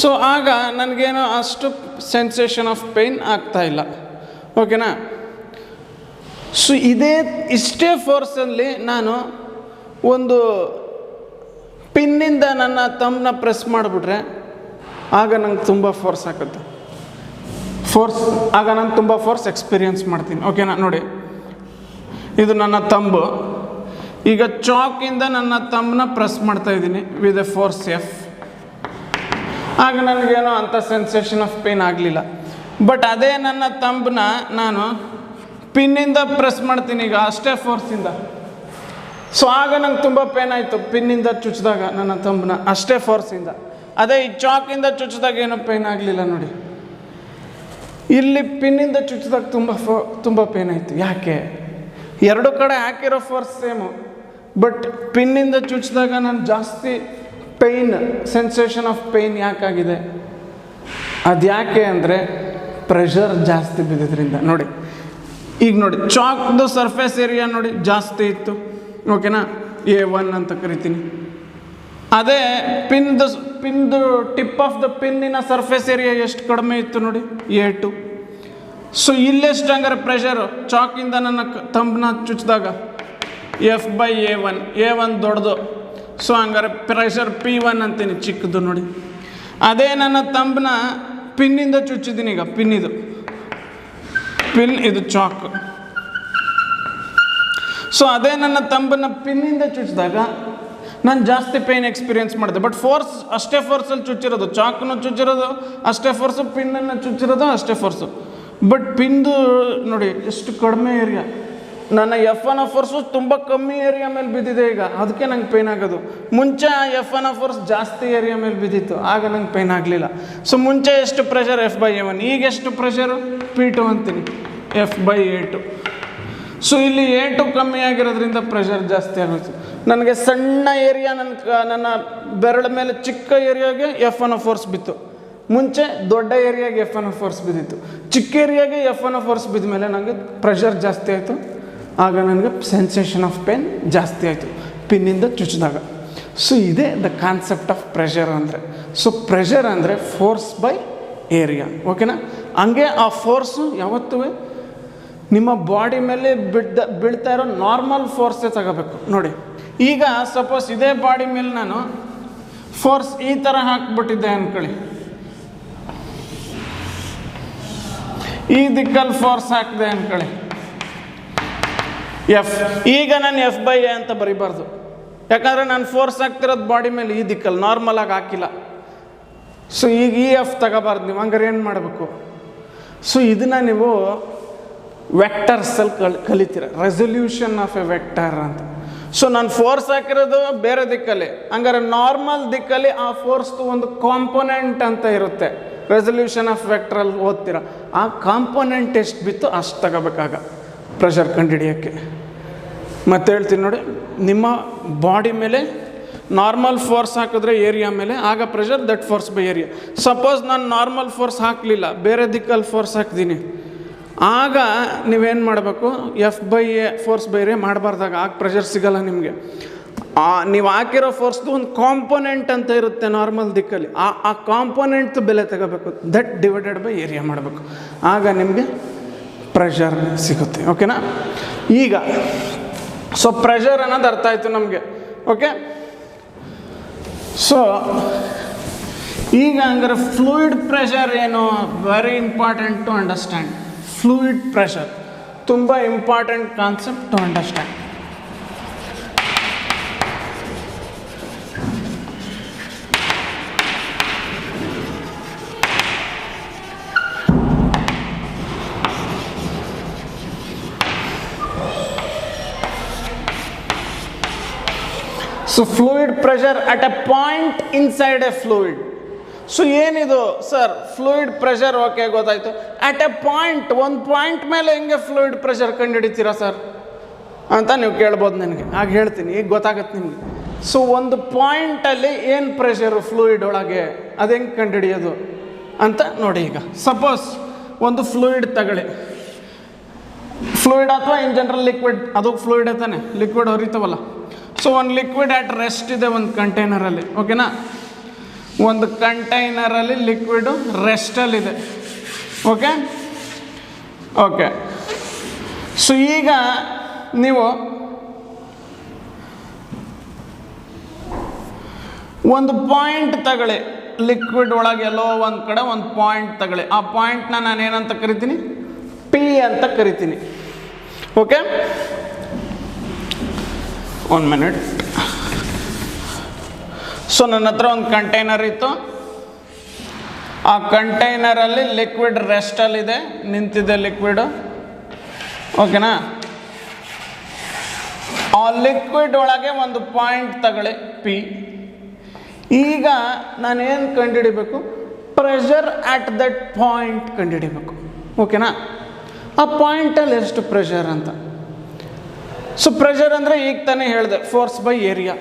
ಸೊ ಆಗ ನನಗೇನೋ ಅಷ್ಟು ಸೆನ್ಸೇಷನ್ ಆಫ್ ಪೇಯ್ನ್ ಆಗ್ತಾಯಿಲ್ಲ, ಓಕೆನಾ? ಸೊ ಇಷ್ಟೇ ಫೋರ್ಸಲ್ಲಿ ನಾನು ಒಂದು ಪಿನ್ನಿಂದ ನನ್ನ ಥಂಬ್ನ ಪ್ರೆಸ್ ಮಾಡಿಬಿಟ್ರೆ ಆಗ ನಂಗೆ ತುಂಬ ಫೋರ್ಸ್ ಆಗುತ್ತೆ. ಆಗ ನಾನು ತುಂಬ ಫೋರ್ಸ್ ಎಕ್ಸ್ಪೀರಿಯನ್ಸ್ ಮಾಡ್ತೀನಿ, ಓಕೆನಾ? ನೋಡಿ ಇದು ನನ್ನ ಥಂಬು. ಈಗ ಚಾಕಿಂದ ನನ್ನ ಥಂಬ್ನ ಪ್ರೆಸ್ ಮಾಡ್ತಾಯಿದ್ದೀನಿ ವಿತ್ ಎ ಫೋರ್ಸ್ ಎಫ್. ಆಗ ನನಗೇನೋ ಅಂಥ ಸೆನ್ಸೇಷನ್ ಆಫ್ ಪೇಯ್ನ್ ಆಗಲಿಲ್ಲ. ಬಟ್ ಅದೇ ನನ್ನ ಥಂಬ್ನ ನಾನು ಪಿನ್ನಿಂದ ಪ್ರೆಸ್ ಮಾಡ್ತೀನಿ ಈಗ ಅಷ್ಟೇ ಫೋರ್ಸಿಂದ. ಸೊ ಆಗ ನಂಗೆ ತುಂಬ ಪೇನ್ ಆಯಿತು ಪಿನ್ನಿಂದ ಚುಚ್ಚಿದಾಗ ನನ್ನ ಥಂಬ್ನ ಅಷ್ಟೇ ಫೋರ್ಸಿಂದ. ಅದೇ ಈ ಚಾಕಿಂದ ಚುಚ್ಚಿದಾಗ ಏನೋ ಪೇನ್ ಆಗಲಿಲ್ಲ. ನೋಡಿ ಇಲ್ಲಿ ಪಿನ್ನಿಂದ ಚುಚ್ಚಿದಾಗ ತುಂಬ ಪೇನ್ ಆಯಿತು. ಯಾಕೆ? ಎರಡು ಕಡೆ ಹಾಕಿರೋ ಫೋರ್ಸ್ ಸೇಮು, ಬಟ್ ಪಿನ್ನಿಂದ ಚುಚ್ಚಿದಾಗ ನಾನು ಜಾಸ್ತಿ ಪೇಯ್ನ್, ಸೆನ್ಸೇಷನ್ ಆಫ್ ಪೇಯ್ನ್ ಯಾಕಾಗಿದೆ? ಅದು ಯಾಕೆ ಅಂದರೆ ಪ್ರೆಷರ್ ಜಾಸ್ತಿ ಬಿದ್ದಿದ್ರಿಂದ. ನೋಡಿ ಈಗ ನೋಡಿ ಚಾಕ್ದು ಸರ್ಫೇಸ್ ಏರಿಯಾ ನೋಡಿ ಜಾಸ್ತಿ ಇತ್ತು, ಓಕೆನಾ? A1 ಅಂತ ಕರಿತೀನಿ. ಅದೇ ಪಿನ್ದು ಟಿಪ್ ಆಫ್ ದ ಪಿನ್ನಿನ ಸರ್ಫೇಸ್ ಏರಿಯಾ ಎಷ್ಟು ಕಡಿಮೆ ಇತ್ತು ನೋಡಿ, A2. ಸೊ ಇಲ್ಲೆಷ್ಟು ಹಂಗಾರೆ ಪ್ರೆಷರು ಚಾಕಿಂದ ನನ್ನ ಥಂಬ್ನ ಚುಚ್ಚಿದಾಗ F/A1 ದೊಡ್ಡದು. ಸೊ ಹಂಗಾರೆ ಪ್ರೆಷರ್ P1 ಅಂತೀನಿ, ಚಿಕ್ಕದು ನೋಡಿ. ಅದೇ ನನ್ನ ಥಂಬ್ನ ಪಿನ್ನಿಂದ ಚುಚ್ಚಿದ್ದೀನಿ ಈಗ, ಪಿನ್ ಇದು ಚಾಕ್. ಸೊ ಅದೇ ನನ್ನ ಥಂಬನ್ನ ಪಿನ್ನಿಂದ ಚುಚ್ಚಿದಾಗ ನಾನು ಜಾಸ್ತಿ ಪೇಯ್ನ್ ಎಕ್ಸ್ಪೀರಿಯನ್ಸ್ ಮಾಡಿದೆ. ಬಟ್ ಫೋರ್ಸ್ ಅಷ್ಟೇ ಫೋರ್ಸಲ್ಲಿ ಚುಚ್ಚಿರೋದು, ಚಾಕನ್ನು ಚುಚ್ಚಿರೋದು ಅಷ್ಟೇ ಫೋರ್ಸು, ಪಿನ್ನನ್ನು ಚುಚ್ಚಿರೋದು ಅಷ್ಟೇ ಫೋರ್ಸು. ಬಟ್ ಪಿನ್ದು ನೋಡಿ ಎಷ್ಟು ಕಡಿಮೆ ಏರಿಯಾ. ನನ್ನ F1 ಫೋರ್ಸು ತುಂಬ ಕಮ್ಮಿ ಏರಿಯಾ ಮೇಲೆ ಬಿದ್ದಿದೆ ಈಗ, ಅದಕ್ಕೆ ನಂಗೆ ಪೇಯ್ನ್ ಆಗೋದು. ಮುಂಚೆ F1 ಫೋರ್ಸ್ ಜಾಸ್ತಿ ಏರಿಯಾ ಮೇಲೆ ಬಿದ್ದಿತ್ತು, ಆಗ ನಂಗೆ ಪೇಯ್ನ್ ಆಗಲಿಲ್ಲ. ಸೊ ಮುಂಚೆ ಎಷ್ಟು ಪ್ರೆಷರ್ F/A1, ಈಗ ಎಷ್ಟು ಪ್ರೆಷರು P2 ಅಂತೀನಿ, F/A2. ಸೊ ಇಲ್ಲಿ A2 ಕಮ್ಮಿ ಆಗಿರೋದ್ರಿಂದ ಪ್ರೆಷರ್ ಜಾಸ್ತಿ ಆಗೋಯ್ತು. ನನಗೆ ಸಣ್ಣ ಏರಿಯಾ, ನನ್ನ ಬೆರಳ ಮೇಲೆ ಚಿಕ್ಕ ಏರಿಯಾಗೆ F1 ಫೋರ್ಸ್ ಬಿತ್ತು. ಮುಂಚೆ ದೊಡ್ಡ ಏರಿಯಾಗೆ F1 ಫೋರ್ಸ್ ಬಿದ್ದಿತ್ತು. ಚಿಕ್ಕ ಏರಿಯಾಗೆ F1 ಫೋರ್ಸ್ ಬಿದ್ದ ಮೇಲೆ ನನಗೆ ಪ್ರೆಷರ್ ಜಾಸ್ತಿ ಆಯಿತು. ಆಗ ನನಗೆ ಸೆನ್ಸೇಷನ್ ಆಫ್ ಪೇನ್ ಜಾಸ್ತಿ ಆಯಿತು ಪಿನ್ನಿಂದ ಚುಚ್ಚಿದಾಗ. ಸೊ ಇದೇ ದ ಕಾನ್ಸೆಪ್ಟ್ ಆಫ್ ಪ್ರೆಷರ್ ಅಂದರೆ. ಸೊ ಪ್ರೆಷರ್ ಅಂದರೆ ಫೋರ್ಸ್ ಬೈ ಏರಿಯಾ, ಓಕೆನಾ? ಹಂಗೆ ಆ ಫೋರ್ಸು ಯಾವತ್ತೂ ನಿಮ್ಮ ಬಾಡಿ ಮೇಲೆ ಬೀಳ್ತಾ ಇರೋ ನಾರ್ಮಲ್ ಫೋರ್ಸೇ ತಗೋಬೇಕು. ನೋಡಿ ಈಗ ಸಪೋಸ್ ಇದೇ ಬಾಡಿ ಮೇಲೆ ನಾನು ಫೋರ್ಸ್ ಈ ಥರ ಹಾಕ್ಬಿಟ್ಟಿದ್ದೆ ಅಂದ್ಕೊಳ್ಳಿ, ಈ ದಿಕ್ಕಲ್ಲಿ ಫೋರ್ಸ್ ಹಾಕಿದೆ ಅಂದ್ಕೊಳ್ಳಿ F. ಈಗ ನಾನು F/A ಅಂತ ಬರೀಬಾರ್ದು, ಯಾಕಂದರೆ ನಾನು ಫೋರ್ಸ್ ಹಾಕ್ತಿರೋದು ಬಾಡಿ ಮೇಲೆ ಈ ದಿಕ್ಕಲ್ಲಿ, ನಾರ್ಮಲಾಗಿ ಹಾಕಿಲ್ಲ. ಸೊ ಈಗ F ತಗೋಬಾರ್ದು ನೀವು. ಹಂಗಾರೆ ಏನು ಮಾಡಬೇಕು? ಸೊ ಇದನ್ನು ನೀವು ವೆಕ್ಟರ್ಸಲ್ಲಿ ಕಲಿತೀರ, ರೆಸೊಲ್ಯೂಷನ್ ಆಫ್ ಎ ವೆಕ್ಟರ್ ಅಂತ. ಸೊ ನಾನು ಫೋರ್ಸ್ ಹಾಕಿರೋದು ಬೇರೆ ದಿಕ್ಕಲ್ಲಿ, ಹಂಗಾರೆ ನಾರ್ಮಲ್ ದಿಕ್ಕಲ್ಲಿ ಆ ಫೋರ್ಸ್ದು ಒಂದು ಕಾಂಪೊನೆಂಟ್ ಅಂತ ಇರುತ್ತೆ. ರೆಸೊಲ್ಯೂಷನ್ ಆಫ್ ವೆಕ್ಟ್ರಲ್ಲಿ ಓದ್ತೀರ, ಆ ಕಾಂಪೊನೆಂಟ್ ಎಷ್ಟು ಬಿತ್ತು ಅಷ್ಟು ತಗೋಬೇಕಾಗ ಪ್ರೆಷರ್ ಕಂಡುಹಿಡಿಯೋಕ್ಕೆ. ಮತ್ತೆ ಹೇಳ್ತೀನಿ ನೋಡಿ, ನಿಮ್ಮ ಬಾಡಿ ಮೇಲೆ ನಾರ್ಮಲ್ ಫೋರ್ಸ್ ಹಾಕಿದ್ರೆ ಏರಿಯಾ ಮೇಲೆ, ಆಗ pressure that force by area. Suppose ನಾನು ನಾರ್ಮಲ್ ಫೋರ್ಸ್ ಹಾಕಲಿಲ್ಲ, ಬೇರೆ ದಿಕ್ಕಲ್ಲಿ ಫೋರ್ಸ್ ಹಾಕ್ತೀನಿ, ಆಗ ನೀವೇನು ಮಾಡಬೇಕು, F/A ಫೋರ್ಸ್ ಬೈ ಏರಿಯಾ ಮಾಡಬಾರ್ದಾಗ, ಆಗ ಪ್ರೆಷರ್ ಸಿಗಲ್ಲ ನಿಮಗೆ. ನೀವು ಹಾಕಿರೋ ಫೋರ್ಸ್ದು ಒಂದು ಕಾಂಪೊನೆಂಟ್ ಅಂತ ಇರುತ್ತೆ ನಾರ್ಮಲ್ ದಿಕ್ಕಲ್ಲಿ, ಆ ಕಾಂಪೊನೆಂಟ್ ಬೆಲೆ ತಗೋಬೇಕು, ದಟ್ ಡಿವೈಡೆಡ್ ಬೈ ಏರಿಯಾ ಮಾಡಬೇಕು, ಆಗ ನಿಮಗೆ ಪ್ರೆಷರ್ ಸಿಗುತ್ತೆ. ಓಕೆನಾ? ಈಗ ಸೊ ಪ್ರೆಷರ್ ಅನ್ನೋದು ಅರ್ಥ ಆಯಿತು ನಮಗೆ. ಓಕೆ, ಸೊ ಈಗ ಹಂಗಾರೆ ಫ್ಲೂಯಿಡ್ ಪ್ರೆಷರ್ ಏನು, very important to understand. Fluid pressure ತುಂಬ important concept to understand. So fluid pressure at a point inside a fluid. So ಏನಿದು ಸರ್ ಫ್ಲೂಯಿಡ್ ಪ್ರೆಷರ್? ಓಕೆ, ಗೊತ್ತಾಯಿತು. ಅಟ್ ಎ ಪಾಯಿಂಟ್, ಒಂದು ಪಾಯಿಂಟ್ ಮೇಲೆ ಹೆಂಗೆ ಫ್ಲೂಯಿಡ್ ಪ್ರೆಷರ್ ಕಂಡುಹಿಡಿತೀರಾ ಸರ್ ಅಂತ ನೀವು ಕೇಳ್ಬೋದು ನನಗೆ. ಆಗ ಹೇಳ್ತೀನಿ, ಈಗ ಗೊತ್ತಾಗತ್ತೆ ನಿಮಗೆ. ಸೊ ಒಂದು ಪಾಯಿಂಟಲ್ಲಿ ಏನು ಪ್ರೆಷರು ಫ್ಲೂಯಿಡ್ ಒಳಗೆ, ಅದು ಹೆಂಗೆ ಕಂಡುಹಿಡಿಯೋದು ಅಂತ ನೋಡಿ. ಈಗ ಸಪೋಸ್ ಒಂದು ಫ್ಲೂಯಿಡ್ ತಗೊಳ್ಳಿ, ಫ್ಲೂಯಿಡ್ ಅಥವಾ ಇನ್ ಜನರಲ್ ಲಿಕ್ವಿಡ್, ಅದು ಫ್ಲೂಯಿಡ್ ತಾನೆ, ಲಿಕ್ವಿಡ್ ಹರಿತಾವಲ್ಲ. ಸೊ ಒಂದು ಲಿಕ್ವಿಡ್ ಅಟ್ ರೆಸ್ಟ್ ಇದೆ ಒಂದು ಕಂಟೈನರಲ್ಲಿ. ಓಕೆನಾ? ಒಂದು ಕಂಟೈನರಲ್ಲಿ ಲಿಕ್ವಿಡು ರೆಸ್ಟಲ್ಲಿದೆ. ಓಕೆ ಓಕೆ ಸೊ ಈಗ ನೀವು ಒಂದು ಪಾಯಿಂಟ್ ತಗೊಳ್ಳಿ, ಲಿಕ್ವಿಡ್ ಒಳಗೆ ಎಲ್ಲೋ ಒಂದು ಕಡೆ ಒಂದು ಪಾಯಿಂಟ್ ತಗೊಳ್ಳಿ. ಆ ಪಾಯಿಂಟ್ನ ನಾನು ಏನಂತ ಕರಿತೀನಿ? ಪಿ ಅಂತ ಕರಿತೀನಿ. Okay, 1 minute. ಸೊ ನನ್ನ ಹತ್ರ ಒಂದು ಕಂಟೈನರ್ ಇತ್ತು, ಆ ಕಂಟೈನರಲ್ಲಿ ಲಿಕ್ವಿಡ್ ರೆಸ್ಟಲ್ಲಿದೆ, ನಿಂತಿದೆ ಲಿಕ್ವಿಡು. ಓಕೆನಾ? ಆ ಲಿಕ್ವಿಡ್ ಒಳಗೆ ಒಂದು ಪಾಯಿಂಟ್ ತಗೊಳ್ಳಿ, ಪಿ. ಈಗ ನಾನೇನು ಕಂಡುಹಿಡಿಬೇಕು? ಪ್ರೆಷರ್ ಅಟ್ ದಟ್ ಪಾಯಿಂಟ್ ಕಂಡುಹಿಡಿಬೇಕು. ಓಕೆನಾ? ಆ ಪಾಯಿಂಟಲ್ಲಿ ಎಷ್ಟು ಪ್ರೆಷರ್ ಅಂತ. ಸೊ ಪ್ರೆಷರ್ ಅಂದರೆ ಈಗ ತಾನೇ ಹೇಳಿದೆ, ಫೋರ್ಸ್ ಬೈ ಏರಿಯಾ.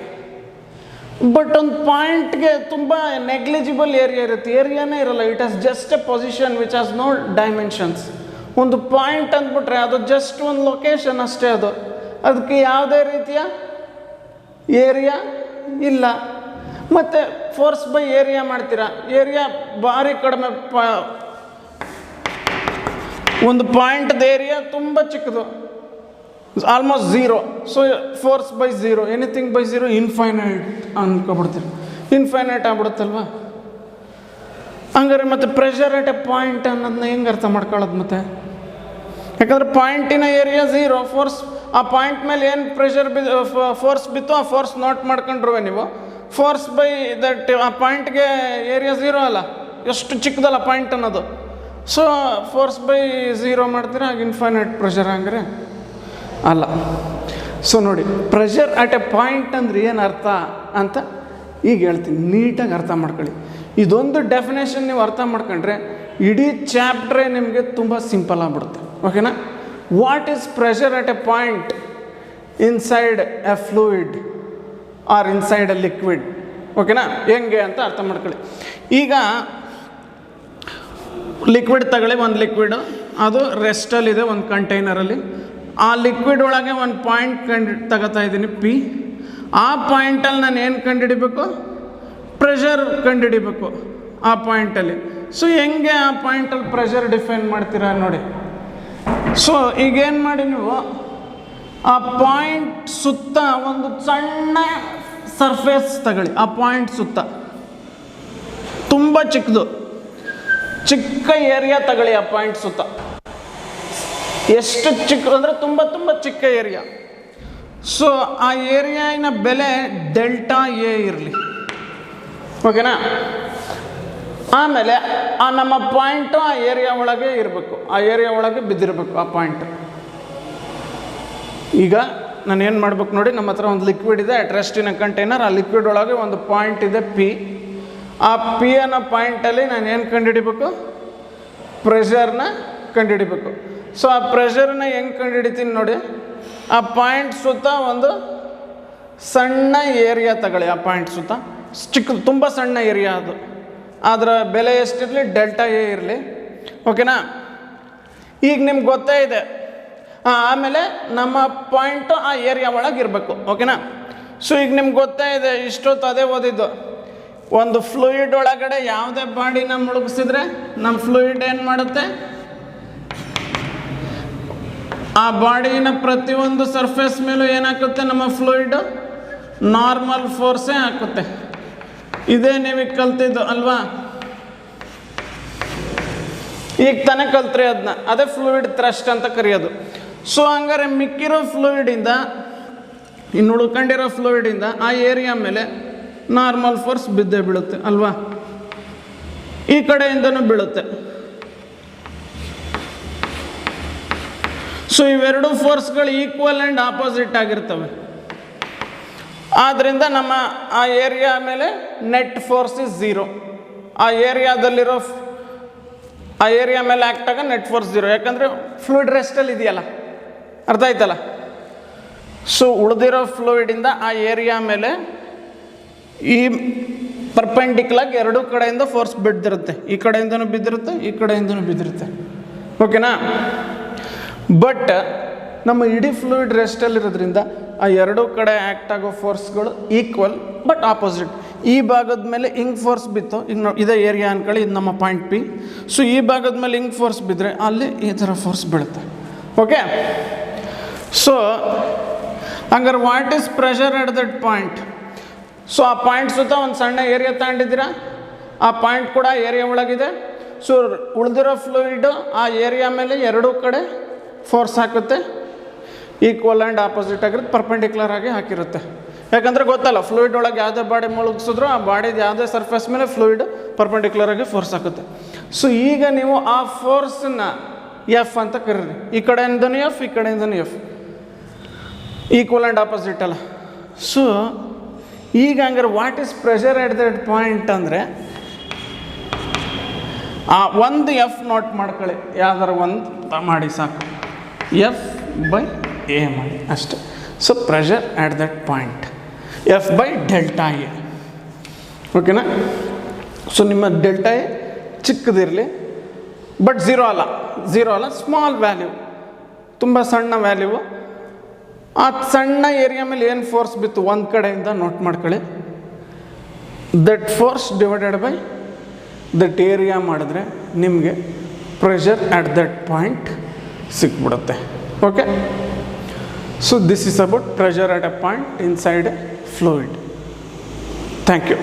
ಬಟ್ ಒಂದು ಪಾಯಿಂಟ್ಗೆ ತುಂಬ ನೆಗ್ಲಿಜಿಬಲ್ ಏರಿಯಾ ಇರುತ್ತೆ, ಏರಿಯಾನೇ ಇರಲ್ಲ. It has just a position which has no dimensions. ಒಂದು ಪಾಯಿಂಟ್ ಅಂದ್ಬಿಟ್ರೆ ಅದು ಜಸ್ಟ್ ಒಂದು ಲೊಕೇಶನ್ ಅಷ್ಟೇ, ಅದಕ್ಕೆ ಯಾವುದೇ ರೀತಿಯ ಏರಿಯಾ ಇಲ್ಲ. ಮತ್ತು ಫೋರ್ಸ್ ಬೈ ಏರಿಯಾ ಮಾಡ್ತೀರಾ, ಏರಿಯಾ ಭಾರಿ ಕಡಿಮೆ, ಒಂದು ಪಾಯಿಂಟ್ದ ಏರಿಯಾ ತುಂಬ ಚಿಕ್ಕದು, almost zero. So force by zero, anything by zero, infinite ಅನ್ಕೊಬಿಡ್ತೀರಿ. ಇನ್ಫೈನೈಟ್ ಆಗ್ಬಿಡುತ್ತಲ್ವ? ಹಂಗಾರೆ ಮತ್ತು ಪ್ರೆಷರ್ ಅಟ್ ಎ ಪಾಯಿಂಟ್ ಅನ್ನೋದನ್ನ ಹೆಂಗೆ ಅರ್ಥ ಮಾಡ್ಕೊಳ್ಳೋದು ಮತ್ತೆ? ಯಾಕಂದರೆ ಪಾಯಿಂಟಿನ ಏರಿಯಾ ಝೀರೋ, ಫೋರ್ಸ್ ಆ ಪಾಯಿಂಟ್ ಮೇಲೆ ಏನು ಪ್ರೆಷರ್ ಫೋರ್ಸ್ ಬಿತ್ತು, ಆ ಫೋರ್ಸ್ ನೋಟ್ ಮಾಡ್ಕೊಂಡ್ರು ನೀವು. ಫೋರ್ಸ್ ಬೈ ದಟ್ ಆ ಪಾಯಿಂಟ್ಗೆ ಏರಿಯಾ ಝೀರೋ ಅಲ್ಲ, ಎಷ್ಟು ಚಿಕ್ಕದಲ್ಲ ಪಾಯಿಂಟ್ ಅನ್ನೋದು. ಸೊ ಫೋರ್ಸ್ ಬೈ ಝೀರೋ ಮಾಡ್ತೀರಾ, ಆಗ ಇನ್ಫೈನೈಟ್ ಪ್ರೆಷರ್ ಹಂಗಾರೆ ಅಲ್ಲ. ಸೊ ನೋಡಿ, ಪ್ರೆಷರ್ ಅಟ್ ಎ ಪಾಯಿಂಟ್ ಅಂದರೆ ಏನು ಅರ್ಥ ಅಂತ ಈಗ ಹೇಳ್ತೀನಿ, ನೀಟಾಗಿ ಅರ್ಥ ಮಾಡ್ಕೊಳ್ಳಿ. ಇದೊಂದು ಡೆಫಿನೇಷನ್ ನೀವು ಅರ್ಥ ಮಾಡ್ಕೊಂಡ್ರೆ ಇಡೀ ಚಾಪ್ಟ್ರೇ ನಿಮಗೆ ತುಂಬ ಸಿಂಪಲ್ ಆಗಿಬಿಡುತ್ತೆ. ಓಕೆನಾ? What is pressure at a point inside a fluid or inside a liquid? ಓಕೆನಾ? ಹೆಂಗೆ ಅಂತ ಅರ್ಥ ಮಾಡ್ಕೊಳ್ಳಿ. ಈಗ ಲಿಕ್ವಿಡ್ ತಗೊಳ್ಳಿ, ಒಂದು ಲಿಕ್ವಿಡು ಅದು ರೆಸ್ಟಲ್ಲಿದೆ ಒಂದು ಕಂಟೈನರಲ್ಲಿ. ಆ ಲಿಕ್ವಿಡ್ ಒಳಗೆ ಒಂದು ಪಾಯಿಂಟ್ ತಗೋತಾ ಇದ್ದೀನಿ, ಪಿ. ಆ ಪಾಯಿಂಟಲ್ಲಿ ನಾನು ಏನು ಕಂಡುಹಿಡಿಬೇಕು? ಪ್ರೆಷರ್ ಕಂಡುಹಿಡಿಬೇಕು ಆ ಪಾಯಿಂಟಲ್ಲಿ. ಸೊ ಹೆಂಗೆ ಆ ಪಾಯಿಂಟಲ್ಲಿ ಪ್ರೆಷರ್ ಡಿಫೈನ್ ಮಾಡ್ತೀರಾ ನೋಡಿ. ಸೊ ಈಗೇನು ಮಾಡಿ ನೀವು ಆ ಪಾಯಿಂಟ್ ಸುತ್ತ ಒಂದು ಸಣ್ಣ ಸರ್ಫೇಸ್ ತಗೊಳ್ಳಿ, ಆ ಪಾಯಿಂಟ್ ಸುತ್ತ ತುಂಬ ಚಿಕ್ಕದು, ಚಿಕ್ಕ ಏರಿಯಾ ತಗೊಳ್ಳಿ ಆ ಪಾಯಿಂಟ್ ಸುತ್ತ. ಎಷ್ಟು ಚಿಕ್ಕ ಅಂದರೆ ತುಂಬ ತುಂಬ ಚಿಕ್ಕ ಏರಿಯಾ. ಸೊ ಆ ಏರಿಯಾನ ಬೆಲೆ ಡೆಲ್ಟಾ ಎ ಇರಲಿ. ಓಕೆನಾ? ಆಮೇಲೆ ಆ ನಮ್ಮ ಪಾಯಿಂಟು ಆ ಏರಿಯಾ ಒಳಗೆ ಇರಬೇಕು, ಆ ಏರಿಯಾ ಒಳಗೆ ಬಿದ್ದಿರಬೇಕು ಆ ಪಾಯಿಂಟ್. ಈಗ ನಾನು ಏನು ಮಾಡ್ಬೇಕು ನೋಡಿ, ನಮ್ಮ ಹತ್ರ ಒಂದು ಲಿಕ್ವಿಡ್ ಇದೆ at rest in a container. ಆ ಲಿಕ್ವಿಡ್ ಒಳಗೆ ಒಂದು ಪಾಯಿಂಟ್ ಇದೆ, ಪಿ. ಆ ಪಿ ಅನ್ನೋ ಪಾಯಿಂಟಲ್ಲಿ ನಾನು ಏನು ಕಂಡುಹಿಡಿಬೇಕು? ಪ್ರೆಷರ್ನ ಕಂಡುಹಿಡಿಬೇಕು. ಸೊ ಆ ಪ್ರೆಷರ್ನ ಹೆಂಗೆ ಕಂಡುಹಿಡಿತೀನಿ ನೋಡಿ. ಆ ಪಾಯಿಂಟ್ ಸುತ್ತ ಒಂದು ಸಣ್ಣ ಏರಿಯಾ ತಗೊಳ್ಳಿ. ಆ ಪಾಯಿಂಟ್ ಸುತ್ತ ಚಿಕ್ಕ ತುಂಬ ಸಣ್ಣ ಏರಿಯಾ ಅದು, ಅದರ ಬೆಲೆ ಎಷ್ಟಿರಲಿ, ಡೆಲ್ಟಾ ಎ ಇರಲಿ. ಓಕೆನಾ? ಈಗ ನಿಮ್ಗೆ ಗೊತ್ತೇ ಇದೆ. ಆಮೇಲೆ ನಮ್ಮ ಪಾಯಿಂಟು ಆ ಏರಿಯಾ ಒಳಗೆ ಇರಬೇಕು. ಓಕೆನಾ? ಸೊ ಈಗ ನಿಮ್ಗೆ ಗೊತ್ತೇ ಇದೆ, ಇಷ್ಟೊತ್ತು ಅದೇ ಓದಿದ್ದು. ಒಂದು ಫ್ಲೂಯಿಡ್ ಒಳಗಡೆ ಯಾವುದೇ ಬಾಡಿನ ಮುಳುಗಿಸಿದ್ರೆ ನಮ್ಮ ಫ್ಲೂಯಿಡ್ ಏನು ಮಾಡುತ್ತೆ, ಆ ಬಾಡಿನ ಪ್ರತಿಯೊಂದು ಸರ್ಫೇಸ್ ಮೇಲೂ ಏನಾಗುತ್ತೆ, ನಮ್ಮ ಫ್ಲೂಯಿಡ್ ನಾರ್ಮಲ್ ಫೋರ್ಸೇ ಹಾಕುತ್ತೆ. ಇದೇ ನೀವೀಗ ಕಲ್ತಿದ್ದು ಅಲ್ವಾ? ಈಗ ತಾನೇ ಕಲ್ತ್ರಿ ಅದನ್ನ. ಅದೇ ಫ್ಲೂಯಿಡ್ ಥ್ರಸ್ಟ್ ಅಂತ ಕರೆಯೋದು. ಸೊ ಹಂಗಾರೆ ಮಿಕ್ಕಿರೋ ಫ್ಲೂಯಿಡಿಂದ, ಇನ್ನು ಉಳ್ಕೊಂಡಿರೋ ಫ್ಲೂಯಿಡಿಂದ ಆ ಏರಿಯಾ ಮೇಲೆ ನಾರ್ಮಲ್ ಫೋರ್ಸ್ ಬಿದ್ದೇ ಬೀಳುತ್ತೆ ಅಲ್ವಾ? ಈ ಕಡೆಯಿಂದನೂ ಬೀಳುತ್ತೆ. ಸೊ ಇವೆರಡು ಫೋರ್ಸ್ಗಳು ಈಕ್ವಲ್ ಆ್ಯಂಡ್ ಆಪೋಸಿಟ್ ಆಗಿರ್ತವೆ. ಆದ್ದರಿಂದ ನಮ್ಮ ಆ ಏರಿಯಾ ಮೇಲೆ ನೆಟ್ ಫೋರ್ಸ್ ಇಸ್ 0. ಆ ಏರಿಯಾ ಮೇಲೆ ಆ್ಯಕ್ಟ್ ಆಗ ನೆಟ್ ಫೋರ್ಸ್ 0, ಯಾಕಂದರೆ ಫ್ಲೂಯಿಡ್ ರೆಸ್ಟಲ್ಲಿ ಇದೆಯಲ್ಲ. ಅರ್ಥ ಆಯ್ತಲ್ಲ? ಸೊ ಉಳಿದಿರೋ ಫ್ಲೂಯಿಡಿಂದ ಆ ಏರಿಯಾ ಮೇಲೆ ಈ ಪರ್ಪೆಂಡಿಕ್ಯುಲರ್ ಎರಡೂ ಕಡೆಯಿಂದ ಫೋರ್ಸ್ ಬಿದ್ದಿರುತ್ತೆ. ಈ ಕಡೆಯಿಂದನೂ ಬಿದ್ದಿರುತ್ತೆ, ಈ ಕಡೆಯಿಂದನೂ ಬಿದ್ದಿರುತ್ತೆ. ಓಕೆನಾ? ಬಟ್ ನಮ್ಮ ಇಡೀ ಫ್ಲೂಯಿಡ್ ರೆಸ್ಟಲ್ಲಿರೋದ್ರಿಂದ ಆ ಎರಡೂ ಕಡೆ ಆ್ಯಕ್ಟ್ ಆಗೋ ಫೋರ್ಸ್ಗಳು ಈಕ್ವಲ್ ಬಟ್ ಆಪೋಸಿಟ್. ಈ ಭಾಗದ ಮೇಲೆ ಹಿಂಗೆ ಫೋರ್ಸ್ ಬಿತ್ತು, ಈಗ ನಾವು ಇದೇ ಏರಿಯಾ ಅಂದ್ಕೊಳ್ಳಿ, ಇದು ನಮ್ಮ ಪಾಯಿಂಟ್ ಪಿ. ಸೊ ಈ ಭಾಗದ ಮೇಲೆ ಹಿಂಗೆ ಫೋರ್ಸ್ ಬಿದ್ದರೆ ಅಲ್ಲಿ ಈ ಥರ ಫೋರ್ಸ್ ಬೀಳುತ್ತೆ. ಓಕೆ? ಸೊ ಹಂಗಾರೆ what is pressure at that point? So ಆ ಪಾಯಿಂಟ್ ಸುತ್ತ ಒಂದು ಸಣ್ಣ ಏರಿಯಾ ತಗೊಂಡಿದ್ದೀರಾ, ಆ ಪಾಯಿಂಟ್ ಕೂಡ ಏರಿಯಾ ಒಳಗಿದೆ. ಸೊ ಉಳಿದಿರೋ ಫ್ಲೂಯಿಡು ಆ ಏರಿಯಾ ಮೇಲೆ ಎರಡೂ ಕಡೆ ಫೋರ್ಸ್ ಹಾಕುತ್ತೆ, ಈಕ್ವಲ್ ಆ್ಯಂಡ್ ಆಪೋಸಿಟ್ ಆಗಿರುತ್ತೆ, ಪರ್ಪೆಂಡಿಕ್ಯುಲರ್ ಆಗಿ ಹಾಕಿರುತ್ತೆ. ಯಾಕಂದರೆ ಗೊತ್ತಲ್ಲ, ಫ್ಲೂಯಿಡ್ ಒಳಗೆ ಯಾವುದೇ ಬಾಡಿ ಮುಳುಗಿಸಿದ್ರು ಆ ಬಾಡಿದು ಯಾವುದೇ ಸರ್ಫೇಸ್ ಮೇಲೆ ಫ್ಲೂಯಿಡ್ ಪರ್ಪೆಂಡಿಕ್ಯುಲರ್ ಆಗಿ ಫೋರ್ಸ್ ಹಾಕುತ್ತೆ. ಸೊ ಈಗ ನೀವು ಆ ಫೋರ್ಸನ್ನ ಎಫ್ ಅಂತ ಕರೀರಿ. ಈ ಕಡೆಯಿಂದನೂ ಎಫ್, ಈ ಕಡೆಯಿಂದನೂ ಎಫ್, ಈಕ್ವಲ್ ಆ್ಯಂಡ್ ಆಪೋಸಿಟ್ ಅಲ್ಲ. ಸೊ ಈಗ ಹಂಗಾರೆ what is pressure at that point ಅಂದರೆ, ಆ ಒಂದು ಎಫ್ ನೋಟ್ ಮಾಡ್ಕೊಳ್ಳಿ, ಯಾವ್ದಾರು ಒಂದು ಮಾಡಿ ಸಾಕು, ಎಫ್ ಬೈ ಎ ಮಾಡಿ ಅಷ್ಟೆ. So pressure at that point F by delta A. ಓಕೆನಾ? ಸೊ ನಿಮ್ಮ ಡೆಲ್ಟಾ ಎ ಚಿಕ್ಕದಿರಲಿ, ಬಟ್ ಝೀರೋ ಅಲ್ಲ, ಸ್ಮಾಲ್ ವ್ಯಾಲ್ಯೂ, ತುಂಬ ಸಣ್ಣ ವ್ಯಾಲ್ಯೂ. ಆ ಸಣ್ಣ ಏರಿಯಾ ಮೇಲೆ ಏನು ಫೋರ್ಸ್ ಬಿತ್ತು ಒಂದು ಕಡೆಯಿಂದ ನೋಟ್ ಮಾಡ್ಕೊಳ್ಳಿ. That force divided by that area ಮಾಡಿದ್ರೆ ನಿಮಗೆ ಪ್ರೆಷರ್ ಅಟ್ ದಟ್ ಪಾಯಿಂಟ್ ಸಿಕ್ಬಿಡುತ್ತೆ. Okay? So this is about pressure at a point inside a fluid. Thank you.